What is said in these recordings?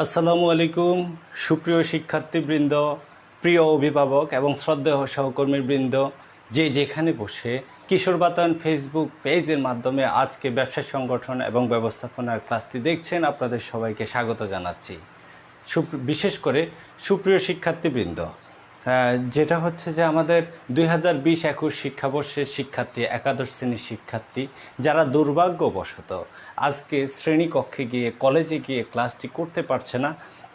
আসসালামু আলাইকুম সুপ্রিয় শিক্ষার্থীবৃন্দ, প্রিয় অভিভাবক এবং শ্রদ্ধেয় সহকর্মীবৃন্দ, যে যেখানে বসে কিশোর বাতায়ন ফেসবুক পেজের মাধ্যমে আজকে ব্যবসা সংগঠন এবং ব্যবস্থাপনার ক্লাসটি দেখছেন, আপনাদের সবাইকে স্বাগত জানাচ্ছি। বিশেষ করে সুপ্রিয় শিক্ষার্থীবৃন্দ, যেটা হচ্ছে যে আমাদের 2020-21 শিক্ষাবর্ষের শিক্ষার্থী, একাদশ শ্রেণীর শিক্ষার্থী যারা দুর্ভাগ্যবশত আজকে শ্রেণীকক্ষে গিয়ে কলেজে গিয়ে ক্লাসটি করতে পারছে না,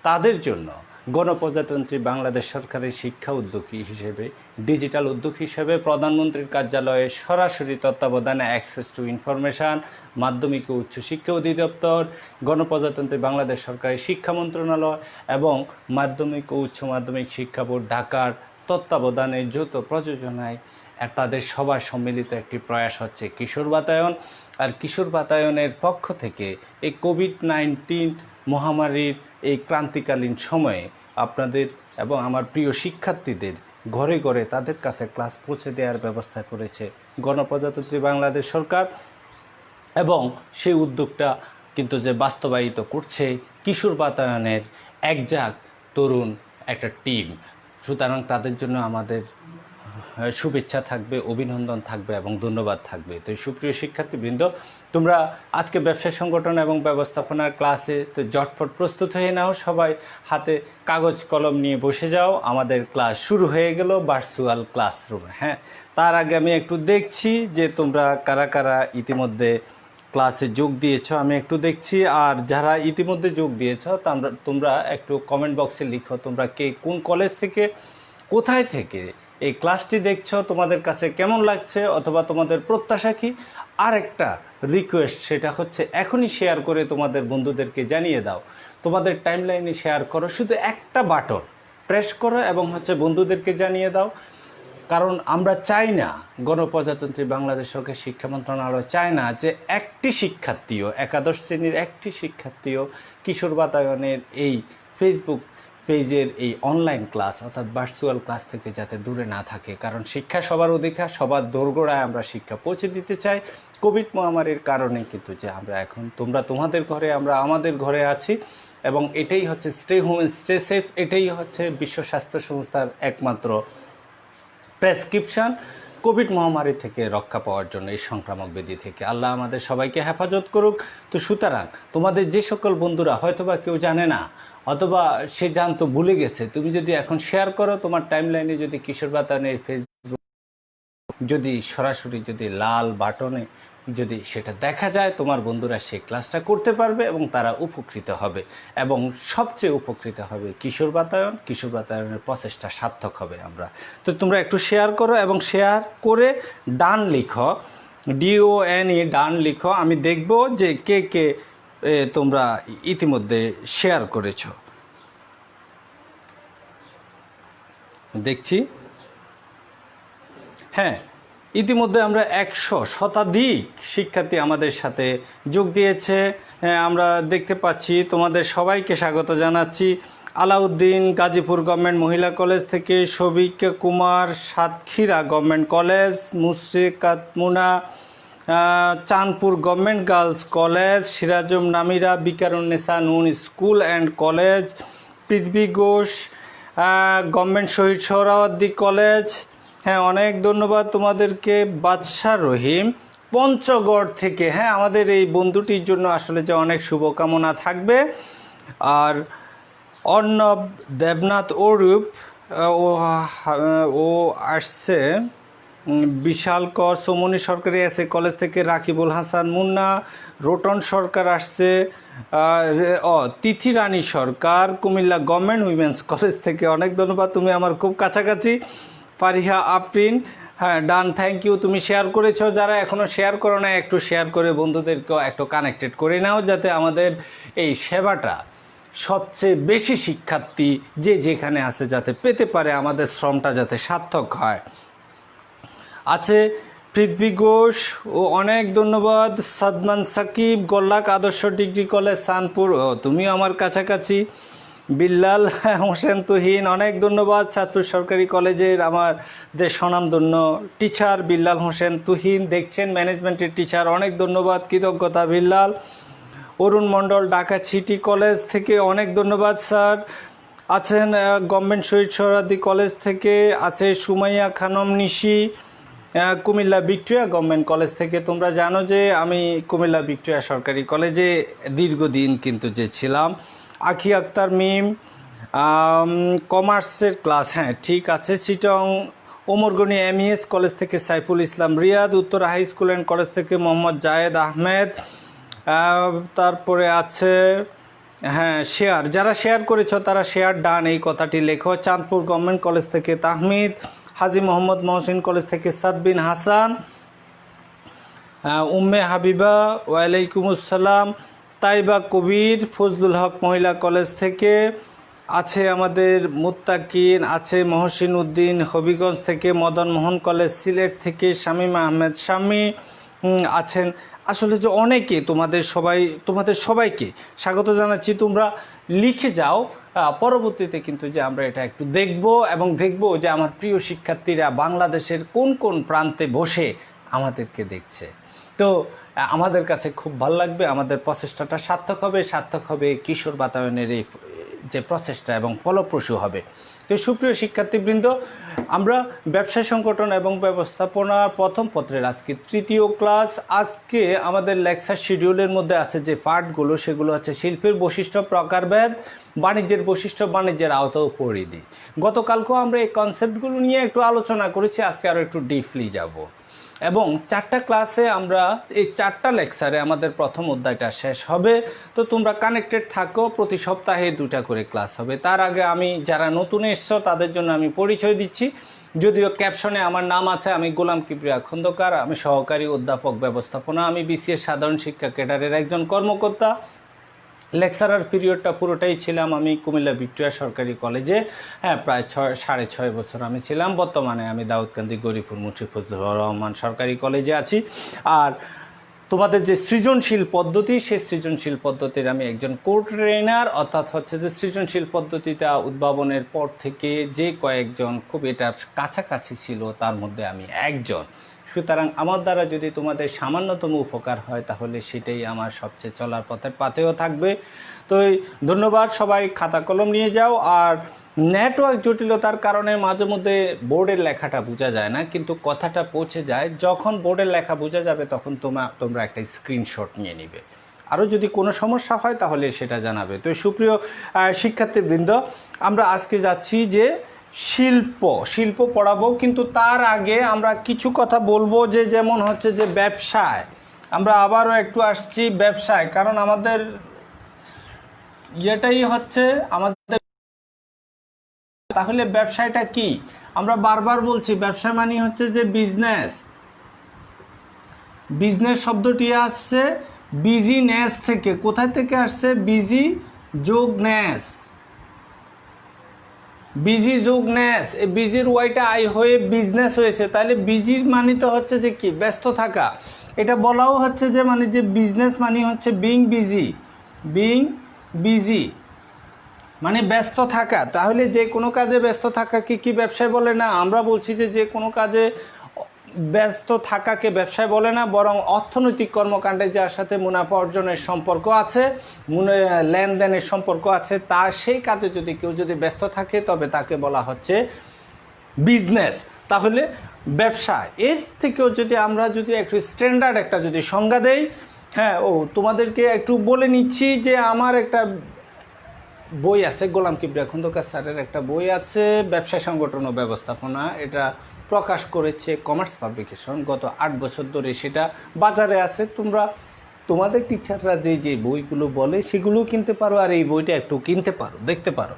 তাদের জন্য গণপ্রজাতন্ত্রী বাংলাদেশ সরকারের শিক্ষা উদ্যোগী হিসেবে, ডিজিটাল উদ্যোগ হিসেবে প্রধানমন্ত্রীর কার্যালয়ে সরাসরি তত্ত্বাবধানে অ্যাক্সেস টু ইনফরমেশান, মাধ্যমিক ও উচ্চশিক্ষা অধিদপ্তর, গণপ্রজাতন্ত্রী বাংলাদেশ সরকারের শিক্ষা মন্ত্রণালয় এবং মাধ্যমিক ও উচ্চ মাধ্যমিক শিক্ষা বোর্ড ঢাকার তত্ত্বাবধানে যৌথ প্রযোজনায় তাদের সবার সম্মিলিত একটি প্রয়াস হচ্ছে কিশোর বাতায়ন। আর কিশোর বাতায়নের পক্ষ থেকে এই কোভিড-19 মহামারীর এই ক্রান্তিকালীন সময়ে আপনাদের এবং আমার প্রিয় শিক্ষার্থীদের ঘরে ঘরে তাদের কাছে ক্লাস পৌঁছে দেওয়ার ব্যবস্থা করেছে গণপ্রজাতন্ত্রী বাংলাদেশ সরকার, এবং সেই উদ্যোগটা কিন্তু যে বাস্তবায়িত করছে কিশোর বাতায়নের একজাক তরুণ একটা টিম। সুতরাং তাদের জন্য আমাদের শুভেচ্ছা থাকবে, অভিনন্দন থাকবে এবং ধন্যবাদ থাকবে। তো সুপ্রিয় শিক্ষার্থীবৃন্দ, তোমরা আজকে ব্যবসা সংগঠন এবং ব্যবস্থাপনার ক্লাসে তো জটফট প্রস্তুত হয়ে নাও, সবাই হাতে কাগজ কলম নিয়ে বসে যাও। আমাদের ক্লাস শুরু হয়ে গেল ভার্চুয়াল ক্লাসরুমে। হ্যাঁ, তার আগে আমি একটু দেখছি যে তোমরা কারা কারা ইতিমধ্যে ক্লাসে যোগ দিয়েছ, আমি একটু দেখছি। আর যারা ইতিমধ্যে যোগ দিয়েছ তোমরা একটু কমেন্ট বক্সে লিখো তোমরা কে কোন কলেজ থেকে, কোথায় থেকে এই ক্লাসটি দেখছো, তোমাদের কাছে কেমন লাগছে অথবা তোমাদের প্রত্যাশা কী। আর একটা রিকোয়েস্ট, সেটা হচ্ছে এখনই শেয়ার করে তোমাদের বন্ধুদেরকে জানিয়ে দাও, তোমাদের টাইমলাইনে শেয়ার করো, শুধু একটা বাটন প্রেস করো এবং বন্ধুদেরকে জানিয়ে দাও। কারণ আমরা চাই না, গণপ্রজাতন্ত্রী বাংলাদেশ সরকার শিক্ষা মন্ত্রণালয় চায় না যে একটি শিক্ষার্থীও, একাদশ শ্রেণীর একটি শিক্ষার্থীও কিশোর বাতায়নের এই ফেসবুক পেজের এই অনলাইন ক্লাস অর্থাৎ ভার্চুয়াল ক্লাস থেকে যাতে দূরে না থাকে। কারণ শিক্ষা সবার অধিকার, সবার দোরগোড়ায় আমরা শিক্ষা পৌঁছে দিতে চাই। কোভিড মহামারীর কারণে কিন্তু যে আমরা এখন, তোমরা তোমাদের ঘরে, আমরা আমাদের ঘরে আছি, এবং এটাই হচ্ছে স্টে হোম স্টে সেফ, এটাই হচ্ছে বিশ্ব স্বাস্থ্য সংস্থার একমাত্র প্রেসক্রিপশান কোভিড মহামারী থেকে রক্ষা পাওয়ার জন্য, এই সংক্রামক ব্যাধি থেকে। আল্লাহ আমাদের সবাইকে হেফাজত করুক। তো সুতরাং তোমাদের যে সকল বন্ধুরা হয়তোবা কেউ জানে না অথবা সে জানতো ভুলে গেছে, তুমি যদি এখন শেয়ার করো, তোমার টাইমলাইনে যদি কিশোর বাতায়নের ফেসবুক যদি সরাসরি যদি লাল বাটনে যদি সেটা দেখা যায়, তোমার বন্ধুরা সেই ক্লাসটা করতে পারবে এবং তারা উপকৃত হবে, এবং সবচেয়ে উপকৃত হবে কিশোর বাতায়নের প্রচেষ্টা সার্থক হবে আমরা। তো তোমরা একটু শেয়ার করো এবং শেয়ার করে ডান লিখো, DONE ডান লিখো। আমি দেখব যে কে কে তোমরা ইতিমধ্যে শেয়ার করেছো, দেখছি। হ্যাঁ, ইতিমধ্যে আমরা 100 শতাধিক শিক্ষার্থী আমাদের সাথে যোগ দিয়েছে, আমরা দেখতে পাচ্ছি। তোমাদের সবাইকে স্বাগত জানাচ্ছি। আলাউদ্দিন গাজীপুর গভর্নমেন্ট মহিলা কলেজ থেকে, Shafiq Kumar Satkhira government college, Mushrikat Muna Chandpur government girls college, Sirajum Namira Viqarunnisa Noon school and college, Prithvi Ghosh government Shaheed Suhrawardy college. হ্যাঁ, অনেক ধন্যবাদ তোমাদেরকে। বাদশাহ রহিম পঞ্চগড় থেকে, হ্যাঁ, আমাদের এই বন্ধুটির জন্য আসলে যে অনেক শুভকামনা থাকবে। আর অর্ণব দেবনাথ ওরূপ ও আসছে বিশাল কর সোমনী সরকারি এসএ কলেজ থেকে, রাকিবুল হাসান মুন্না, রোটন সরকার আসছে, তিথি রানী সরকার কুমিল্লা গভর্নমেন্ট উইমেন্স কলেজ থেকে, অনেক ধন্যবাদ, তুমি আমার খুব কাছাকাছি। ফারিহা আফরিন, হ্যাঁ ডান, থ্যাংক ইউ, তুমি শেয়ার করেছো। যারা এখনও শেয়ার করো না, একটু শেয়ার করে বন্ধুদেরকেও একটু কানেক্টেড করে নাও, যাতে আমাদের এই সেবাটা সবচেয়ে বেশি শিক্ষার্থী যে যেখানে আছে যাতে পেতে পারে, আমাদের শ্রমটা যাতে সার্থক হয়। আছে পৃথ্বী ঘোষ ও অনেক ধন্যবাদ। সাদমান সাকিব গোল্লাক আদর্শ ডিগ্রি কলেজ চাঁদপুর, তুমিও আমার কাছাকাছি। বিল্লাল হোসেন তুহিন, অনেক ধন্যবাদ। চাঁদপুর সরকারি কলেজের আমাদের স্বনামধন্য টিচার বিল্লাল হোসেন তুহিন, দেখছেন ম্যানেজমেন্টের টিচার, অনেক ধন্যবাদ, কৃতজ্ঞতা বিল্লাল। অরুণ মণ্ডল ঢাকা সিটি কলেজ থেকে, অনেক ধন্যবাদ স্যার। আছেন গভর্নমেন্ট শহীদ সোহরাওয়ার্দী কলেজ থেকে, আছে সুমাইয়া খানম নিশি কুমিল্লা ভিক্টোরিয়া গভর্নমেন্ট কলেজ থেকে। তোমরা জানো যে আমি কুমিল্লা ভিক্টোরিয়া সরকারি কলেজে দীর্ঘদিন কিন্তু যে ছিলাম। আখি আক্তার মিম কমার্সের ক্লাস, হ্যাঁ ঠিক আছে। চিটং ওমরগনি এমইএস কলেজ থেকে Saiful Islam Riyad, Uttara high school and college থেকে মোহাম্মদ জায়েদ আহমেদ। তারপরে আছে হ্যাঁ শেয়ার, যারা শেয়ার করেছ তারা শেয়ার ডান এই কথাটি লেখো। চাঁদপুর গভর্নমেন্ট কলেজ থেকে তাহমিদ, হাজী মোহাম্মদ মহসিন কলেজ থেকে সাদবিন হাসান, উম্মে হাবিবা ওয়ালাইকুম আসসালাম, তাইবা কবির, ফজলুল হক মহিলা কলেজ থেকে আছে আমাদের মুত্তাকিন, আছে মহসিন উদ্দিন হবিগঞ্জ থেকে, মদন মোহন কলেজ সিলেট থেকে শামীম আহমেদ শামী আছেন। আসলে যে অনেকে তোমাদের সবাইকে স্বাগত জানাচ্ছি। তোমরা লিখে যাও, পরবর্তীতে কিন্তু যে আমরা এটা একটু দেখব এবং দেখব যে আমার প্রিয় শিক্ষার্থীরা বাংলাদেশের কোন কোন প্রান্তে বসে আমাদেরকে দেখছে। তো আমাদের কাছে খুব ভালো লাগবে, আমাদের প্রচেষ্টাটা সার্থক হবে কিশোর বাতায়নের এই যে প্রচেষ্টা এবং ফলপ্রসূ হবে। তো সুপ্রিয় শিক্ষার্থীবৃন্দ, আমরা ব্যবসায় সংগঠন এবং ব্যবস্থাপনার প্রথম পত্রের আজকে তৃতীয় ক্লাস। আজকে আমাদের লেকচার শিডিউলের মধ্যে আছে যে পাঠগুলো, সেগুলো হচ্ছে শিল্পের বৈশিষ্ট্য, প্রকারভেদ, বাণিজ্যের বৈশিষ্ট্য, বাণিজ্যের আওতা ও পরিধি। গতকালকেও আমরা এই কনসেপ্টগুলো নিয়ে একটু আলোচনা করেছি, আজকে আরও একটু ডিপলি যাব। এবং 4টা ক্লাসে আমরা এই 4টা লেকচারে আমাদের প্রথম অধ্যায়টা শেষ হবে। তো তোমরা কানেক্টেড থাকো, প্রতি সপ্তাহে 2টা করে ক্লাস হবে। তার আগে আমি যারা নতুন এসছো তাদের জন্য আমি পরিচয় দিচ্ছি, যদিও ক্যাপশনে আমার নাম আছে। আমি গোলাম কিবরিয়া খন্দকার, আমি সহকারী অধ্যাপক ব্যবস্থাপনা, আমি বিসিএস সাধারণ শিক্ষা ক্যাডারের একজন কর্মকর্তা। লেকচারার পিরিয়ডটা পুরোটাই ছিলাম আমি কুমিল্লা ভিক্টোরিয়া সরকারি কলেজে, হ্যাঁ প্রায় 6.5 বছর আমি ছিলাম। বর্তমানে আমি দাউদকান্দি গরিপুর মুন্সি ফজলুর রহমান সরকারি কলেজে আছি। আর তোমাদের যে সৃজনশীল পদ্ধতি, সেই সৃজনশীল পদ্ধতির আমি একজন ট্রেনার, অর্থাৎ হচ্ছে যে সৃজনশীল পদ্ধতিটা উদ্ভাবনের পর থেকে যে কয়েকজন খুব এটার কাছাকাছি ছিল তার মধ্যে আমি একজন। সুতরাং আমার দ্বারা যদি তোমাদের সামান্যতম উপকার হয় তাহলে সেটাই আমার সবচেয়ে চলার পথের পাথেও থাকবে। তো ধন্যবাদ, সবাই খাতা কলম নিয়ে যাও। আর নেটওয়ার্ক জটিলতার কারণে মাঝে মধ্যে বোর্ডের লেখাটা বোঝা যায় না, কিন্তু কথাটা পৌঁছে যায়। যখন বোর্ডের লেখা বোঝা যাবে তখন তোমরা একটা স্ক্রিনশট নিয়ে নিবে। আরও যদি কোনো সমস্যা হয় তাহলে সেটা জানাবে। তো সুপ্রিয় শিক্ষার্থীবৃন্দ, আমরা আজকে যাচ্ছি যে শিল্প পড়াবো, কিন্তু তার আগে আমরা কিছু কথা বলবো যে যেমন হচ্ছে যে ব্যবসায়। আমরা আবারও একটু আসছি ব্যবসায়, কারণ আমাদের ইয়েটাই হচ্ছে আমাদের। তাহলে ব্যবসায়টা কি? আমরা বারবার বলছি ব্যবসা মানে হচ্ছে যে বিজনেস শব্দটি আসছে বিজিনেস থেকে। কোথায় থেকে আসছে? বিজি যোগ নেস, বিজি যোগ নেস, এই বিজির ওয়াইটা আই হয়ে বিজনেস হয়েছে। তাহলে বিজির মানে তো হচ্ছে যে কি? ব্যস্ত থাকা। এটা বলাও হচ্ছে যে মানে যে বিজনেস মানে হচ্ছে বিং বিজি মানে ব্যস্ত থাকা। তাহলে যে কোনো কাজে ব্যস্ত থাকা কি ব্যবসায় বলে না? আমরা বলছি যে কোনো কাজে ব্যস্ত থাকাকে ব্যবসায় বলে না, বরং অর্থনৈতিক কর্মকাণ্ডে যার সাথে মুনাফা অর্জনের সম্পর্ক আছে, লেনদেনের সম্পর্ক আছে, তার সেই কাজে যদি কেউ ব্যস্ত থাকে তবে তাকে বলা হচ্ছে বিজনেস। তাহলে ব্যবসা এর থেকেও আমরা একটু স্ট্যান্ডার্ড একটা সংজ্ঞা দেই। হ্যাঁ, তোমাদেরকে একটু বলে নিচ্ছি যে আমার একটা বই আছে, গোলাম কিবরিয়া খন্দকার স্যারের একটা বই আছে, ব্যবসা সংগঠন ও ব্যবস্থাপনা। এটা প্রকাশ করেছে কমার্স পাবলিকেশন। গত 8 বছর ধরে সেটা বাজারে আছে। তোমাদের টিচাররা যে বইগুলো বলে সেগুলো কিনতে পারো, আর এই বইটা একটু কিনতে পারো, দেখতে পারো।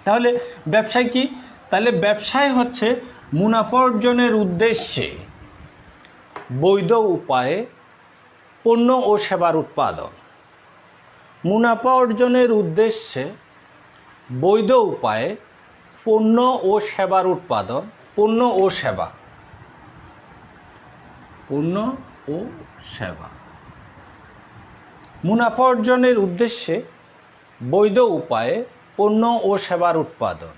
তাহলে ব্যবসায় কি? তাহলে ব্যবসায় হচ্ছে মুনাফা অর্জনের উদ্দেশ্যে বৈধ উপায়ে পণ্য ও সেবার উৎপাদন। মুনাফা অর্জনের উদ্দেশ্যে বৈধ উপায়ে পণ্য ও সেবার উৎপাদন। পণ্য ও সেবা। মুনাফা অর্জনের উদ্দেশ্যে বৈধ উপায়ে পণ্য ও সেবার উৎপাদন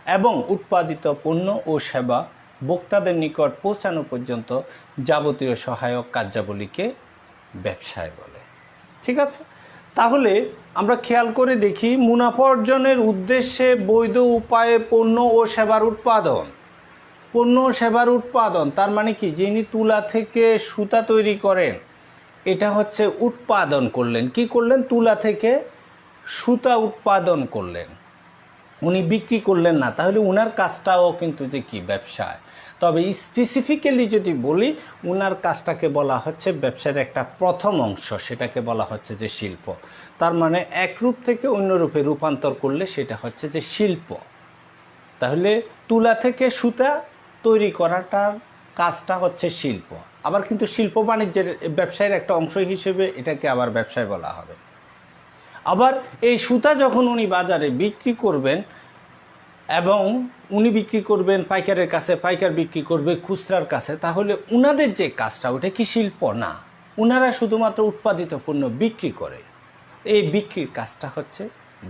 এবং উৎপাদিত পণ্য ও সেবা ভোক্তাদের নিকট পৌঁছানো পর্যন্ত যাবতীয় সহায়ক কার্যাবলীকে ব্যবসায় বলে। ঠিক আছে? তাহলে আমরা খেয়াল করে দেখি, মুনাফা অর্জনের উদ্দেশ্যে বৈধ উপায়ে পণ্য ও সেবার উৎপাদন। পণ্য ও সেবার উৎপাদন তার মানে কি, যিনি তুলা থেকে সুতা তৈরি করেন, এটা হচ্ছে উৎপাদন করলেন। কি করলেন? তুলা থেকে সুতা উৎপাদন করলেন, উনি বিক্রি করলেন না। তাহলে উনার কাজটাও কিন্তু যে কি, ব্যবসায়। তবে স্পেসিফিক্যালি যদি বলি, উনার কাজটাকে বলা হচ্ছে ব্যবসার একটা প্রথম অংশ, সেটাকে বলা হচ্ছে যে শিল্প। তার মানে এক রূপ থেকে অন্য রূপে রূপান্তর করলে সেটা হচ্ছে যে শিল্প। তাহলে তুলা থেকে সুতা তৈরি করাটার কাজটা হচ্ছে শিল্প। আবার কিন্তু শিল্প বাণিজ্যের ব্যবসায়ের একটা অংশ হিসেবে এটাকে আবার ব্যবসায় বলা হবে। আবার এই সুতা যখন উনি বাজারে বিক্রি করবেন, এবং উনি বিক্রি করবেন পাইকারের কাছে, পাইকার বিক্রি করবে খুচরার কাছে, তাহলে উনাদের যে কাজটা, ওটা কি শিল্প না? উনারা শুধুমাত্র উৎপাদিত পণ্য বিক্রি করে। এই বিক্রির কাজটা হচ্ছে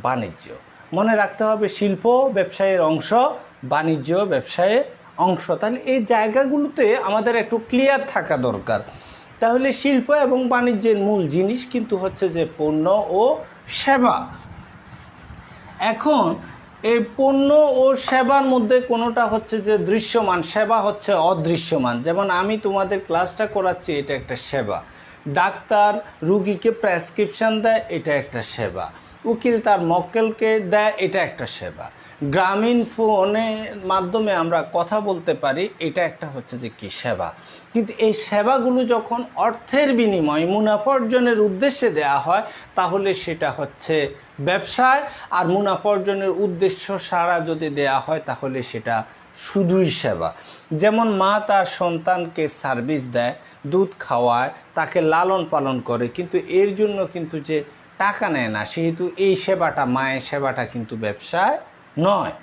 বাণিজ্য। মনে রাখতে হবে, শিল্প ব্যবসায়ের অংশ, বাণিজ্য ব্যবসায়ের অংশ। তাহলে এই জায়গাগুলোতে আমাদের একটু ক্লিয়ার থাকা দরকার। তাহলে শিল্প এবং বাণিজ্যের মূল জিনিস কিন্তু হচ্ছে যে পণ্য ও সেবা। এখন এই পণ্য ও সেবার মধ্যে কোনোটা হচ্ছে যে দৃশ্যমান, সেবা হচ্ছে অদৃশ্যমান। যেমন আমি তোমাদের ক্লাসটা করাচ্ছি, এটা একটা সেবা। ডাক্তার রুগীকে প্রেসক্রিপশন দেয়, এটা একটা সেবা। উকিল তার মক্কেলকে দেয়, এটা একটা সেবা। গ্রামীণ ফোনের মাধ্যমে আমরা কথা বলতে পারি, এটা একটা হচ্ছে যে কি, সেবা। কিন্তু এই সেবাগুলো যখন অর্থের বিনিময়ে মুনাফা অর্জনের উদ্দেশ্যে দেয়া হয়, তাহলে সেটা হচ্ছে ব্যবসায়। আর মুনাফা অর্জনের উদ্দেশ্য ছাড়া যদি দেয়া হয়, তাহলে সেটা শুধুই সেবা। যেমন মা তার সন্তানকে সার্ভিস দেয়, দুধ খাওয়ায়, তাকে লালন পালন করে, কিন্তু এর জন্য কিন্তু যে টাকা নেয় না, সেহেতু এই সেবাটা, মায়ের সেবাটা কিন্তু ব্যবসায় নয়।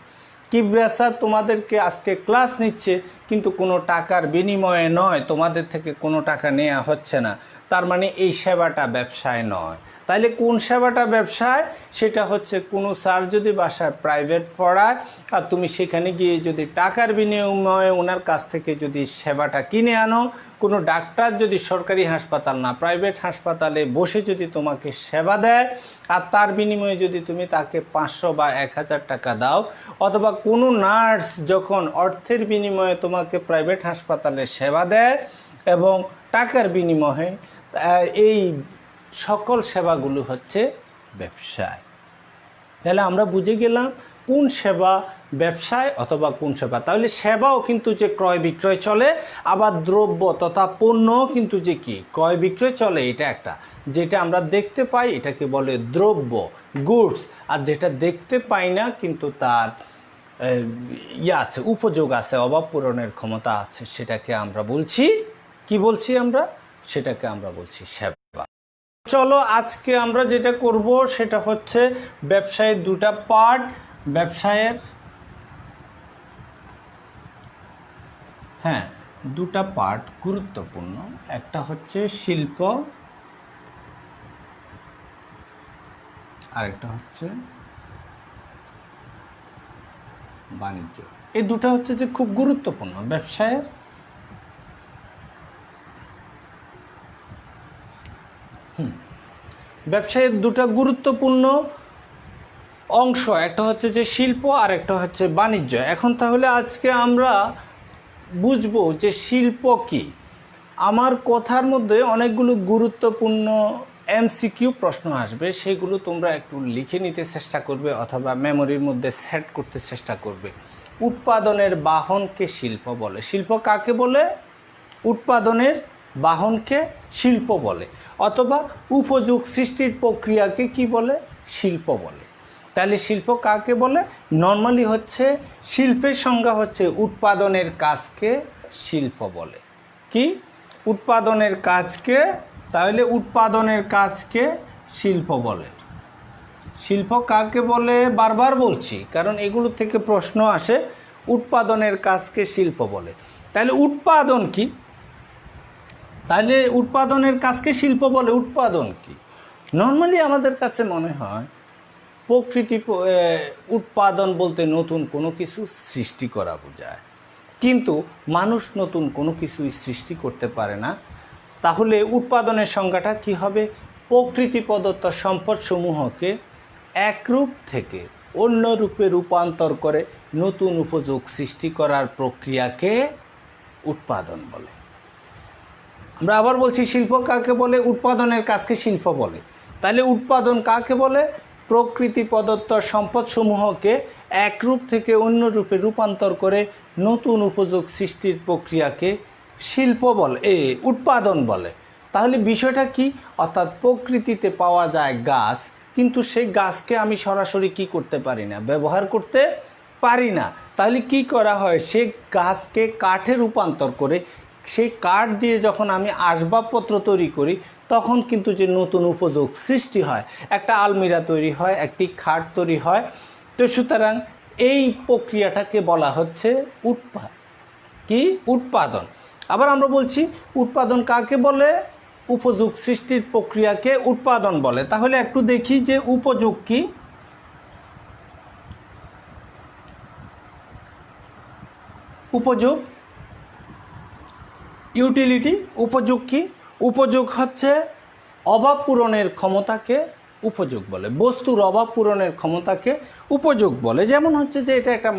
কিবরিয়া স্যার তোমাদেরকে আজকে ক্লাস নিচ্ছে, কিন্তু কোনো টাকার বিনিময়ে নয়, তোমাদের থেকে কোনো টাকা নেওয়া হচ্ছে না, তার মানে এই সেবাটা ব্যবসায় নয়। তাইলে কোন সেবাটা ব্যবসায়? সেটা হচ্ছে কোনো স্যার যদি বাসায় প্রাইভেট পড়ায়, আর তুমি সেখানে গিয়ে যদি টাকার বিনিময়ে ওনার কাছ থেকে যদি সেবাটা কিনে আনো, কোনো ডাক্তার যদি সরকারি হাসপাতাল না প্রাইভেট হাসপাতালে বসে যদি তোমাকে সেবা দেয়, আর তার বিনিময়ে যদি তুমি তাকে 500 বা 1000 টাকা দাও, অথবা কোনো নার্স যখন অর্থের বিনিময়ে তোমাকে প্রাইভেট হাসপাতালে সেবা দেয় এবং টাকার বিনিময়ে, এই সকল সেবাগুলো হচ্ছে ব্যবসায়। তাহলে আমরা বুঝে গেলাম কোন সেবা ব্যবসায় অথবা কোন সেবা। তাহলে সেবাও কিন্তু যে ক্রয় বিক্রয় চলে, আবার দ্রব্য তথা পণ্যও কিন্তু যে কি, ক্রয় বিক্রয় চলে। এটা একটা, যেটা আমরা দেখতে পাই এটাকে বলে দ্রব্য, গুডস। আর যেটা দেখতে পাই না কিন্তু তার আছে, উপযোগ আছে, অভাব পূরণের ক্ষমতা আছে, সেটাকে আমরা বলছি কি, বলছি আমরা সেটাকে আমরা বলছি সেবা। চলো আজকে আমরা যেটা করব সেটা হচ্ছে ব্যবসায়ের দুটা পার্ট। ব্যবসায়ের দুটা পার্ট গুরুত্বপূর্ণ। একটা হচ্ছে শিল্প, আরেকটা হচ্ছে বাণিজ্য। এই দুটা হচ্ছে যে খুব গুরুত্বপূর্ণ ব্যবসায়ের। ব্যবসায়ের দুটা গুরুত্বপূর্ণ অংশ, একটা হচ্ছে যে শিল্প আর একটা হচ্ছে বাণিজ্য। এখন তাহলে আজকে আমরা বুঝবো যে শিল্প কি। আমার কথার মধ্যে অনেকগুলো গুরুত্বপূর্ণ এমসিকিউ প্রশ্ন আসবে, সেগুলো তোমরা একটু লিখে নিতে চেষ্টা করবে অথবা মেমোরির মধ্যে সেট করতে চেষ্টা করবে। উৎপাদনের বাহনকে শিল্প বলে। শিল্প কাকে বলে? উৎপাদনের বাহনকে শিল্প বলে। অথবা উপযোগ সৃষ্টির প্রক্রিয়াকে কি বলে? শিল্প বলে। তাহলে শিল্প কাকে বলে? নর্মালি হচ্ছে শিল্পের সংজ্ঞা হচ্ছে উৎপাদনের কাজকে শিল্প বলে। কি? উৎপাদনের কাজকে, তাহলে উৎপাদনের কাজকে শিল্প বলে। শিল্প কাকে বলে বারবার বলছি, কারণ এগুলো থেকে প্রশ্ন আসে। উৎপাদনের কাজকে শিল্প বলে। তাহলে উৎপাদন কি? তাহলে উৎপাদনের কাজকে শিল্প বলে। উৎপাদন কি? নর্মালি আমাদের কাছে মনে হয় প্রকৃতি উৎপাদন বলতে নতুন কোনো কিছু সৃষ্টি করা বোঝায়, কিন্তু মানুষ নতুন কোনো কিছুই সৃষ্টি করতে পারে না। তাহলে উৎপাদনের সংজ্ঞাটা কি হবে? প্রকৃতি প্রদত্ত সম্পদসমূহকে এক রূপ থেকে অন্য রূপে রূপান্তর করে নতুন উপযোগ সৃষ্টি করার প্রক্রিয়াকে উৎপাদন বলে। আমরা আবার বলছি, শিল্প কাকে বলে? উৎপাদনের কাজকে শিল্প বলে। তাহলে উৎপাদন কাকে বলে? প্রকৃতি প্রদত্ত সম্পদসমূহকে এক রূপ থেকে অন্য রূপে রূপান্তর করে নতুন উপযোগ সৃষ্টির প্রক্রিয়াকে শিল্প বলে, উৎপাদন বলে। তাহলে বিষয়টা কি? অর্থাৎ প্রকৃতিতে পাওয়া যায় গাছ, কিন্তু সেই গাছকে আমি সরাসরি কি করতে পারি না, ব্যবহার করতে পারি না। তাহলে কি করা হয়? সেই গাছকে কাঠে রূপান্তর করে সেই কাঠ দিয়ে যখন আমি আসবাবপত্র তৈরি করি, তখন কিন্তু যে নতুন উপযোগ সৃষ্টি হয়, একটা আলমিরা তৈরি হয়, একটি খাট তৈরি হয়। তো সুতরাং এই প্রক্রিয়াটাকে বলা হচ্ছে উৎপাদন। আবার আমরা বলছি উৎপাদন কাকে বলে? উপযোগ সৃষ্টির প্রক্রিয়াকে উৎপাদন বলে। তাহলে একটু দেখি যে উপযোগ কি। উপযোগ, ইউটিলিটি। উপযোগ কি? উপযোগ হচ্ছে অভাব পূরণের ক্ষমতাকে উপযোগ বলে। বস্তুর অভাব পূরণের ক্ষমতাকে উপযোগ বলে। যেমন হচ্ছে যে এটা একটা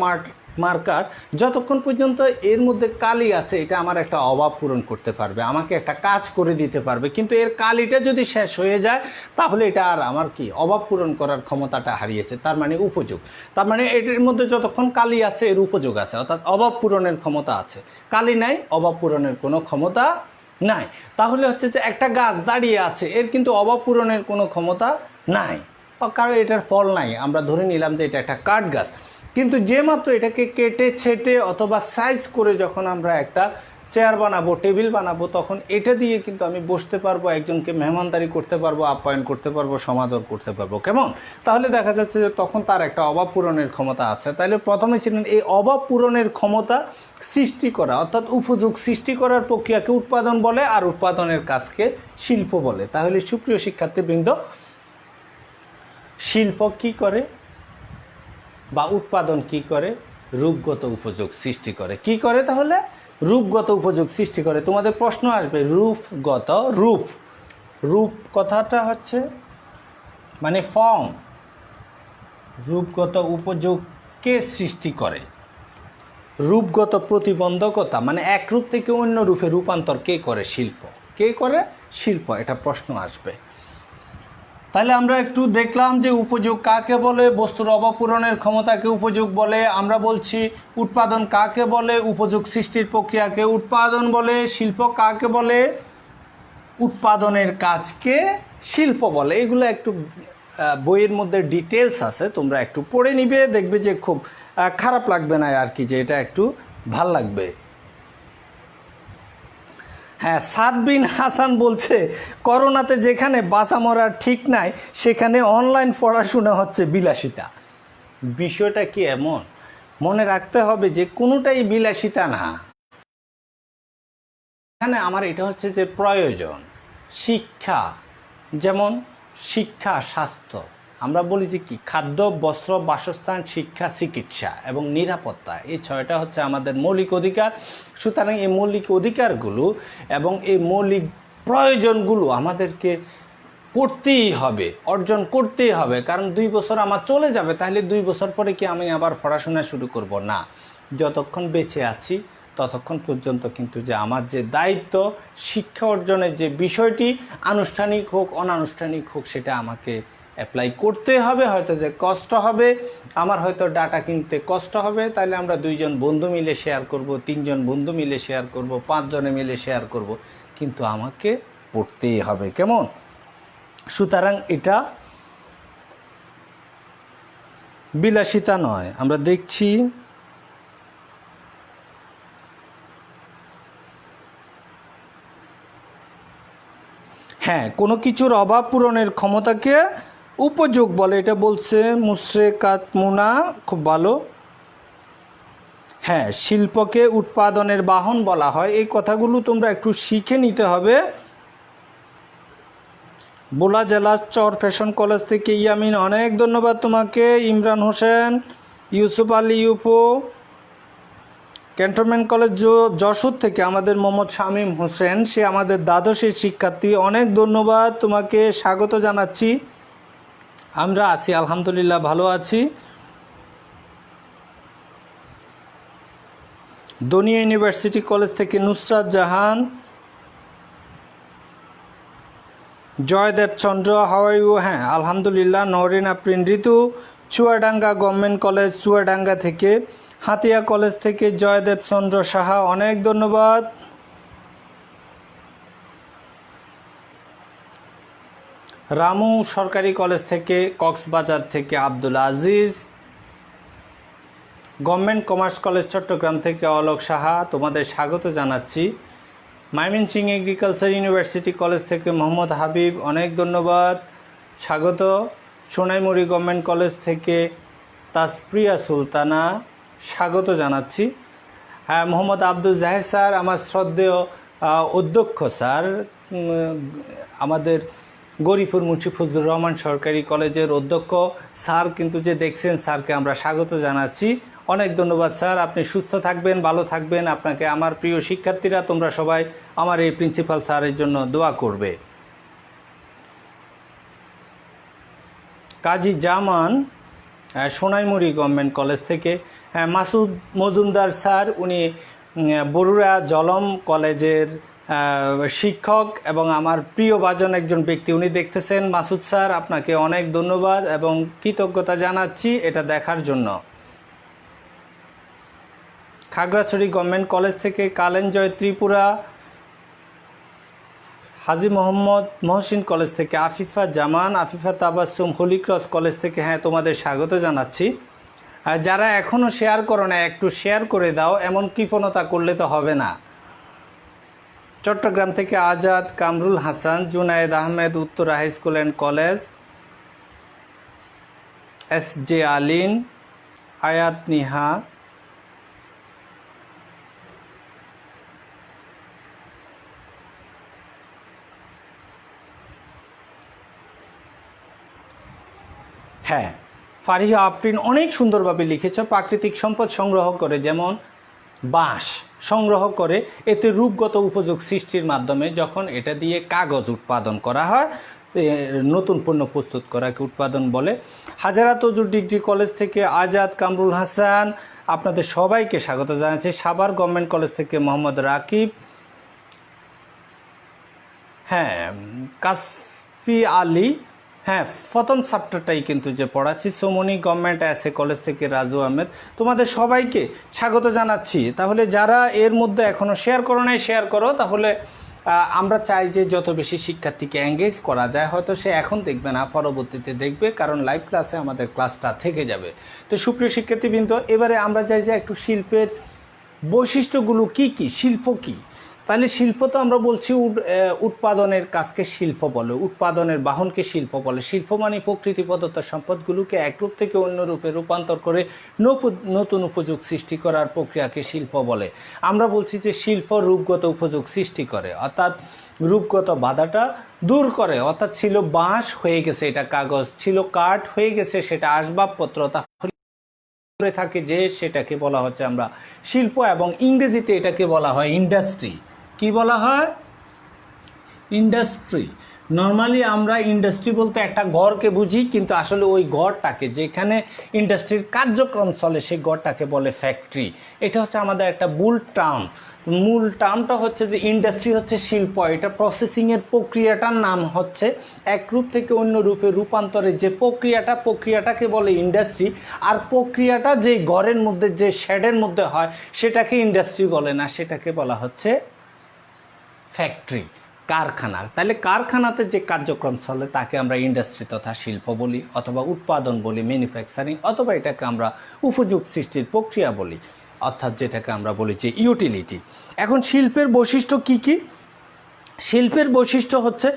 মার্কার, যতক্ষণ পর্যন্ত এর মধ্যে কালি আছে, এটা আমার একটা অভাব পূরণ করতে পারবে, আমাকে একটা কাজ করে দিতে পারবে। কিন্তু এর কালিটা যদি শেষ হয়ে যায়, তাহলে এটা আর আমার কি অভাব পূরণ করার ক্ষমতাটা হারিয়েছে। তার মানে উপযোগ। তার মানে এটির মধ্যে যতক্ষণ কালি আছে, এর উপযোগ আছে, অর্থাৎ অভাব পূরণের ক্ষমতা আছে। কালি নাই, অভাব পূরণের কোনো ক্ষমতা নাই। তাহলে হচ্ছে যে একটা গাছ দাঁড়িয়ে আছে, এর কিন্তু অভাব পূরণের কোনো ক্ষমতা নাই, কারণ এটার ফল নাই। আমরা ধরে নিলাম যে এটা একটা কাঠ গাছ, কিন্তু যে মাত্র এটাকে কেটে ছেটে অথবা সাইজ করে যখন আমরা একটা চেয়ার বানাবো, টেবিল বানাবো, তখন এটা দিয়ে কিন্তু আমি বসতে পারবো, একজনকে মেহমানদারি করতে পারবো, আপ্যায়ন করতে পারবো, সমাদর করতে পারবো। কেমন? তাহলে দেখা যাচ্ছে যে তখন তার একটা অভাব পূরণের ক্ষমতা আছে। তাহলে প্রথমে ছিলেন এই অভাব পূরণের ক্ষমতা সৃষ্টি করা, অর্থাৎ উপযোগ সৃষ্টি করার প্রক্রিয়াকে উৎপাদন বলে, আর উৎপাদনের কাজকে শিল্প বলে। তাহলে সুপ্রিয় শিক্ষার্থীবৃন্দ, শিল্প কি করে বা উৎপাদন কি করে? রূপগত উপযোগ সৃষ্টি করে। কি করে? তাহলে রূপগত উপযোগ সৃষ্টি করে। তোমাদের প্রশ্ন আসবে, রূপগত, রূপ কথাটা হচ্ছে মানে ফর্ম। রূপগত উপযোগকে সৃষ্টি করে। রূপগত প্রতিবন্ধকতা মানে এক রূপ থেকে অন্য রূপে রূপান্তর কে করে? শিল্প। কে করে? শিল্প। এটা প্রশ্ন আসবে। তাহলে আমরা একটু দেখলাম যে উপযোগ কাকে বলে, বস্তুর অভাব পূরণের ক্ষমতাকে উপযোগ বলে। আমরা বলছি উৎপাদন কাকে বলে, উপযোগ সৃষ্টির প্রক্রিয়াকে উৎপাদন বলে। শিল্প কাকে বলে, উৎপাদনের কাজকে শিল্প বলে। এগুলো একটু বইয়ের মধ্যে ডিটেলস আছে, তোমরা একটু পড়ে নিবে, দেখবে যে খুব খারাপ লাগবে না আর কি, যে এটা একটু ভাল লাগবে। হ্যাঁ, সাদবিন হাসান বলছে করোনাতে যেখানে বাঁচা মরার ঠিক নাই, সেখানে অনলাইন পড়াশোনা হচ্ছে বিলাসিতা। বিষয়টা কি এমন? মনে রাখতে হবে যে কোনোটাই বিলাসিতা না। এখানে আমার এটা হচ্ছে যে প্রয়োজন। শিক্ষা, যেমন শিক্ষা, স্বাস্থ্য, আমরা বলি যে কি খাদ্য, বস্ত্র, বাসস্থান, শিক্ষা, চিকিৎসা এবং নিরাপত্তা, এই ছয়টা হচ্ছে আমাদের মৌলিক অধিকার। সুতরাং এই মৌলিক অধিকারগুলো এবং এই মৌলিক প্রয়োজনগুলো আমাদেরকে করতেই হবে, অর্জন করতেই হবে। কারণ 2 বছর আমার চলে যাবে, তাহলে 2 বছর পরে কি আমি আবার পড়াশোনা শুরু করব? না। যতক্ষণ বেঁচে আছি ততক্ষণ পর্যন্ত কিন্তু যে আমার যে দায়িত্ব, শিক্ষা অর্জনের যে বিষয়টি, আনুষ্ঠানিক হোক অনানুষ্ঠানিক হোক, সেটা আমাকে অ্যাপ্লাই করতে হবে। হয়তো যে কষ্ট হবে, আমার হয়তো ডাটা কিনতে কষ্ট হবে, তাহলে আমরা 2 জন বন্ধু মিলে শেয়ার করব, 3 জন বন্ধু মিলে শেয়ার করব, 5 জনে মিলে শেয়ার করব, কিন্তু আমাকে পড়তেই হবে। কেমন? সুতরাং এটা বিলাসিতা নয়। আমরা দেখছি হ্যাঁ, কোনো কিছুর অভাব পূরণের ক্ষমতাকে উপযোগ বলে, এটা বলছে মুশরেকাত মুনা, খুব ভালো। হ্যাঁ, শিল্পকে উৎপাদনের বাহন বলা হয়। এই কথাগুলো তোমরা একটু শিখে নিতে হবে। বোলা জেলা চর ফ্যাশন কলেজ থেকে ইয়ামিন, অনেক ধন্যবাদ তোমাকে। ইমরান হোসেন, ইউসুফ আলী ইউপো, ক্যান্টনমেন্ট কলেজ যশোর থেকে আমাদের মোহাম্মদ শামীম হোসেন, সে আমাদের দ্বাদশের শিক্ষার্থী। অনেক ধন্যবাদ, তোমাকে স্বাগত জানাচ্ছি। আমরা আছি, আলহামদুলিল্লাহ ভালো আছি। দনিয়া ইউনিভার্সিটি কলেজ থেকে নুসরাত জাহান, জয়দেব চন্দ্র, হাউ আর ইউ? হ্যাঁ আলহামদুলিল্লাহ। নরিন আফরিন ঋতু, চুয়াডাঙ্গা গভর্নমেন্ট কলেজ চুয়াডাঙ্গা থেকে, হাতিয়া কলেজ থেকে জয়দেব চন্দ্র সাহা, অনেক ধন্যবাদ। রামু সরকারি কলেজ থেকে কক্সবাজার থেকে Abdul Aziz, government commerce college Chittagong থেকে অলোক সাহা, তোমাদের স্বাগত জানাচ্ছি। ময়মনসিংহ এগ্রিকালচার ইউনিভার্সিটি কলেজ থেকে মোহাম্মদ হাবিব, অনেক ধন্যবাদ, স্বাগত। সোনাইমুড়ি গভর্নমেন্ট কলেজ থেকে তাসপ্রিয়া সুলতানা, স্বাগত জানাচ্ছি। হ্যাঁ, মোহাম্মদ আব্দুল জাহের স্যার, আমার শ্রদ্ধেয় অধ্যক্ষ স্যার, আমাদের গরিপুর মুন্সি ফজলুর রহমান সরকারি কলেজের অধ্যক্ষ স্যার কিন্তু যে দেখছেন, স্যারকে আমরা স্বাগত জানাচ্ছি। অনেক ধন্যবাদ স্যার, আপনি সুস্থ থাকবেন, ভালো থাকবেন। আপনাকে আমার প্রিয় শিক্ষার্থীরা, তোমরা সবাই আমার এই প্রিন্সিপাল স্যারের জন্য দোয়া করবে। কাজী জামান সোনাইমুড়ি গভর্নমেন্ট কলেজ থেকে, হ্যাঁ মাসুদ মজুমদার স্যার, উনি বরুড়া জলম কলেজের শিক্ষক এবং আমার প্রিয়ভাজন একজন ব্যক্তি, উনি দেখতেছেন। মাসুদ স্যার, আপনাকে অনেক ধন্যবাদ এবং কৃতজ্ঞতা জানাচ্ছি এটা দেখার জন্য। খাগড়াছড়ি গভর্নমেন্ট কলেজ থেকে কালেঞ্জয় ত্রিপুরা, হাজী মোহাম্মদ মহসিন কলেজ থেকে আফিফা জামান, আফিফা তাবাসসুম হলিক্রস কলেজ থেকে, হ্যাঁ তোমাদের স্বাগত জানাচ্ছি। যারা এখনও শেয়ার করো না, একটু শেয়ার করে দাও, এমন কৃপণতা করলে তো হবে না। চট্টগ্রাম থেকে Azad Kamrul Hasan, Junaid Ahmed Uttar high school and college, SJ Alin, Ayat Niha, হ্যাঁ ফারিহা আফরিন অনেক সুন্দরভাবে লিখেছ। প্রাকৃতিক সম্পদ সংগ্রহ করে, যেমন বাঁশ সংগ্রহ করে, এতে রূপগত উপযোগ সৃষ্টির মাধ্যমে যখন এটা দিয়ে কাগজ উৎপাদন করা হয়, নতুন পণ্য প্রস্তুত করাকে উৎপাদন বলে। হাজারা তজুর ডিগ্রি কলেজ থেকে আজাদ কামরুল হাসান, আপনাদের সবাইকে স্বাগত জানাচ্ছি। সাভার গভর্নমেন্ট কলেজ থেকে মোহাম্মদ রাকিব, হ্যাঁ কাসফি আলী, হ্যাঁ প্রথম চ্যাপ্টারটাই কিন্তু যে পড়াচ্ছি। সোমনি গভর্নমেন্ট এসএ কলেজ থেকে রাজু আহমেদ, তোমাদের সবাইকে স্বাগত জানাচ্ছি। তাহলে যারা এর মধ্যে এখনও শেয়ার করো নাই, শেয়ার করো। তাহলে আমরা চাই যে যত বেশি শিক্ষার্থীকে এঙ্গেজ করা যায়। হয়তো সে এখন দেখবে না, পরবর্তীতে দেখবে, কারণ লাইভ ক্লাসে আমাদের ক্লাসটা থেকে যাবে। তো সুপ্রিয় শিক্ষার্থীবৃন্দ, এবারে আমরা চাই যে একটু শিল্পের বৈশিষ্ট্যগুলো কি কি, শিল্প কি। তাহলে শিল্প তো আমরা বলছি উৎপাদনের কাজকে শিল্প বলে, উৎপাদনের বাহনকে শিল্প বলে। শিল্প মানে প্রকৃতি প্রদত্ত সম্পদগুলোকে এক রূপ থেকে অন্য রূপে রূপান্তর করে নতুন উপযোগ সৃষ্টি করার প্রক্রিয়াকে শিল্প বলে। আমরা বলছি যে শিল্প রূপগত উপযোগ সৃষ্টি করে, অর্থাৎ রূপগত বাধাটা দূর করে। অর্থাৎ ছিল বাঁশ, হয়ে গেছে এটা কাগজ, ছিল কাঠ, হয়ে গেছে সেটা আসবাবপত্র, তাহলে থাকে যে সেটাকে বলা হচ্ছে আমরা শিল্প, এবং ইংরেজিতে এটাকে বলা হয় ইন্ডাস্ট্রি। কি বলা হয়? ইন্ডাস্ট্রি। নর্মালি আমরা ইন্ডাস্ট্রি বলতে একটা ঘরকে বুঝি, কিন্তু আসলে ওই ঘরটাকে, যেখানে ইন্ডাস্ট্রির কার্যক্রম চলে, সেই ঘরটাকে বলে ফ্যাক্টরি। এটা হচ্ছে আমাদের একটা মূল টার্মটা হচ্ছে যে ইন্ডাস্ট্রি হচ্ছে শিল্প। এটা প্রসেসিংয়ের প্রক্রিয়াটার নাম হচ্ছে, এক রূপ থেকে অন্য রূপে রূপান্তরের যে প্রক্রিয়াটাকে বলে ইন্ডাস্ট্রি। আর প্রক্রিয়াটা যে ঘরের মধ্যে, যে শেডের মধ্যে হয়, সেটাকে ইন্ডাস্ট্রি বলে না, সেটাকে বলা হচ্ছে ফ্যাক্টরি, কারখানা। তাহলে কারখানাতে যে কার্যক্রম চলে তাকে আমরা ইন্ডাস্ট্রি তথা শিল্প বলি, অথবা উৎপাদন বলি, ম্যানুফ্যাকচারিং, অথবা এটাকে আমরা উপযোগ সৃষ্টির প্রক্রিয়া বলি, অর্থাৎ যেটাকে আমরা বলি যে ইউটিলিটি। এখন শিল্পের বৈশিষ্ট্য কি কি? শিল্পের বৈশিষ্ট্য হচ্ছে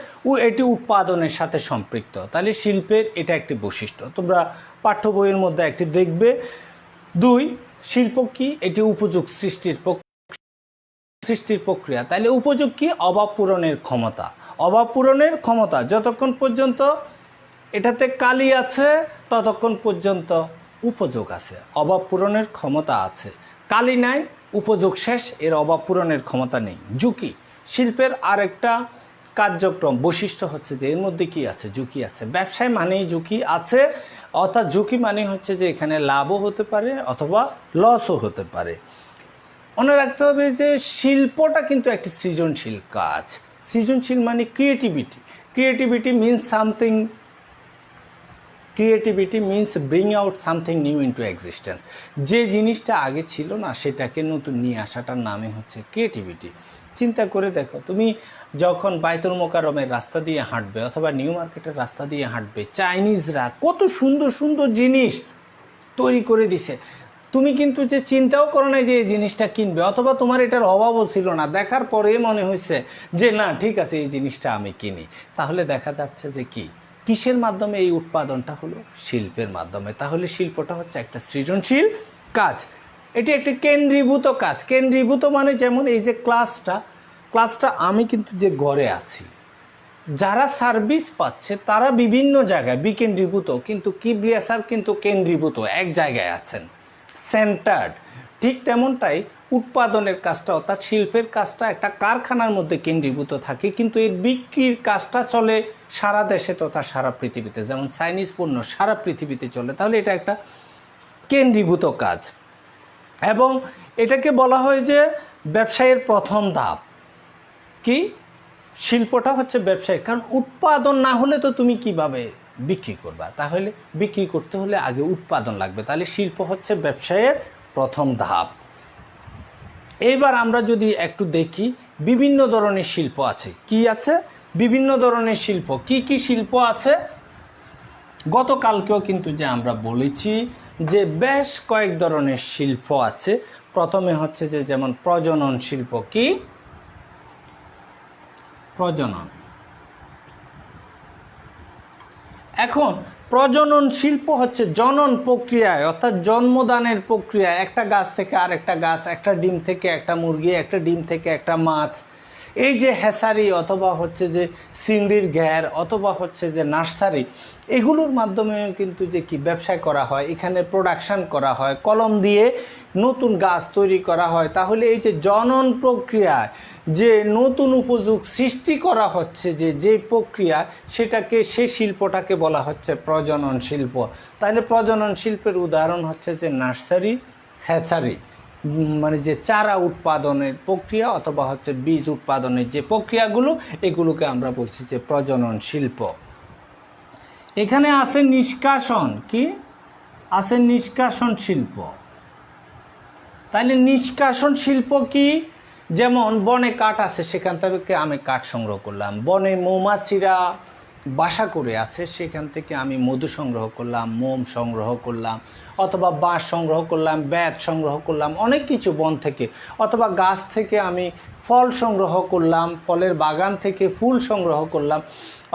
এটি উৎপাদনের সাথে সম্পৃক্ত। তাহলে শিল্পের এটা একটি বৈশিষ্ট্য, তোমরা পাঠ্য বইয়ের মধ্যে একটি দেখবে। 2, শিল্প কি? এটি উপযোগ সৃষ্টির প্রক্রিয়া। তাহলে উপযোগ কি? অভাব পূরণের ক্ষমতা। অভাব পূরণের ক্ষমতা, যতক্ষণ পর্যন্ত এটাতে কালি আছে ততক্ষণ পর্যন্ত উপযোগ আছে, অভাব পূরণের ক্ষমতা আছে। কালি নাই, উপযোগ শেষ, এর অভাব পূরণের ক্ষমতা নেই। ঝুঁকি শিল্পের আরেকটা কার্যক্রম বৈশিষ্ট্য হচ্ছে যে এর মধ্যে কি আছে, ঝুঁকি আছে। ব্যবসায় মানেই ঝুঁকি আছে, অর্থাৎ ঝুঁকি মানে হচ্ছে যে এখানে লাভও হতে পারে অথবা লসও হতে পারে। মনে রাখতে হবে যে শিল্পটা কিন্তু একটি সৃজনশীল কাজ। সৃজনশীল মানে creativity. Creativity means bring out something new into existence. যে জিনিসটা আগে ছিল না সেটাকে নতুন নিয়ে আসাটার নামে হচ্ছে ক্রিয়েটিভিটি। চিন্তা করে দেখো, তুমি যখন বাইতুল মোকাররমের রাস্তা দিয়ে হাঁটবে অথবা নিউ মার্কেটের রাস্তা দিয়ে হাঁটবে, চাইনিজরা কত সুন্দর সুন্দর জিনিস তৈরি করে দিছে। তুমি কিন্তু যে চিন্তাও করো না যে এই জিনিসটা কিনবে, অথবা তোমার এটার অভাবও ছিল না, দেখার পরে মনে হয়েছে যে না ঠিক আছে এই জিনিসটা আমি কিনি। তাহলে দেখা যাচ্ছে যে কিসের মাধ্যমে এই উৎপাদনটা হলো? শিল্পের মাধ্যমে। তাহলে শিল্পটা হচ্ছে একটা সৃজনশীল কাজ, এটি একটি কেন্দ্রীভূত কাজ। কেন্দ্রীভূত মানে যেমন এই যে ক্লাসটা আমি কিন্তু যে ঘরে আছি, যারা সার্ভিস পাচ্ছে তারা বিভিন্ন জায়গায় বিকেন্দ্রীভূত, কিন্তু কিবরিয়া স্যার কিন্তু কেন্দ্রীভূত, এক জায়গায় আছেন, সেন্টার্ড। ঠিক তেমনটাই উৎপাদনের কাজটা অর্থাৎ শিল্পের কাজটা একটা কারখানার মধ্যে কেন্দ্রীভূত থাকে, কিন্তু এর বিক্রির কাজটা চলে সারা দেশে তথা সারা পৃথিবীতে। যেমন চাইনিজ পণ্য সারা পৃথিবীতে চলে, তাহলে এটা একটা কেন্দ্রীভূত কাজ। এবং এটাকে বলা হয় যে ব্যবসায়ের প্রথম ধাপ। কি? শিল্পটা হচ্ছে ব্যবসায়, কারণ উৎপাদন না হলে তো তুমি কিভাবে বিক্রি করবা? তাহলে বিক্রি করতে হলে আগে উৎপাদন লাগবে। তাহলে শিল্প হচ্ছে ব্যবসায়ের প্রথম ধাপ। এইবার আমরা যদি একটু দেখি, বিভিন্ন ধরনের শিল্প আছে। কি আছে? বিভিন্ন ধরনের শিল্প। কি কি শিল্প আছে? গতকালকেও কিন্তু যে আমরা বলেছি যে বেশ কয়েক ধরনের শিল্প আছে। প্রথমে হচ্ছে যে যেমন প্রজনন শিল্প। কি? প্রজনন। এখন প্রজনন শিল্প হচ্ছে জনন প্রক্রিয়ায় অর্থাৎ জন্মদানের প্রক্রিয়া, একটা গাছ থেকে আরেকটা গাছ, একটা ডিম থেকে একটা মুরগি, একটা ডিম থেকে একটা মাছ। এই যে হ্যাসারি অথবা হচ্ছে যে চিংড়ির ঘের অথবা হচ্ছে যে নার্সারি, এগুলোর মাধ্যমে কিন্তু যে ব্যবসা করা হয়, এখানে প্রোডাকশন করা হয়, কলম দিয়ে নতুন গাছ তৈরি করা হয়। তাহলে এই যে জনন প্রক্রিয়ায় যে নতুন উপযোগ সৃষ্টি করা হচ্ছে, যে প্রক্রিয়া, সেই শিল্পটাকে বলা হচ্ছে প্রজনন শিল্প। তাহলে প্রজনন শিল্পের উদাহরণ হচ্ছে যে নার্সারি, হ্যাচারি, মানে যে চারা উৎপাদনের প্রক্রিয়া অথবা হচ্ছে বীজ উৎপাদনের যে প্রক্রিয়াগুলো, এগুলোকে আমরা বলছি যে প্রজনন শিল্প। এখানে আছে নিষ্কাশন। কি আছে? নিষ্কাশন শিল্প। তাহলে নিষ্কাশন শিল্প কি? যেমন বনে কাঠ আছে, সেখান থেকে আমি কাঠ সংগ্রহ করলাম। বনে মৌমাছিরা বাসা করে আছে, সেখান থেকে আমি মধু সংগ্রহ করলাম, মোম সংগ্রহ করলাম, অথবা বাঁশ সংগ্রহ করলাম, বেত সংগ্রহ করলাম, অনেক কিছু বন থেকে। অথবা গাছ থেকে আমি ফল সংগ্রহ করলাম, ফলের বাগান থেকে ফুল সংগ্রহ করলাম,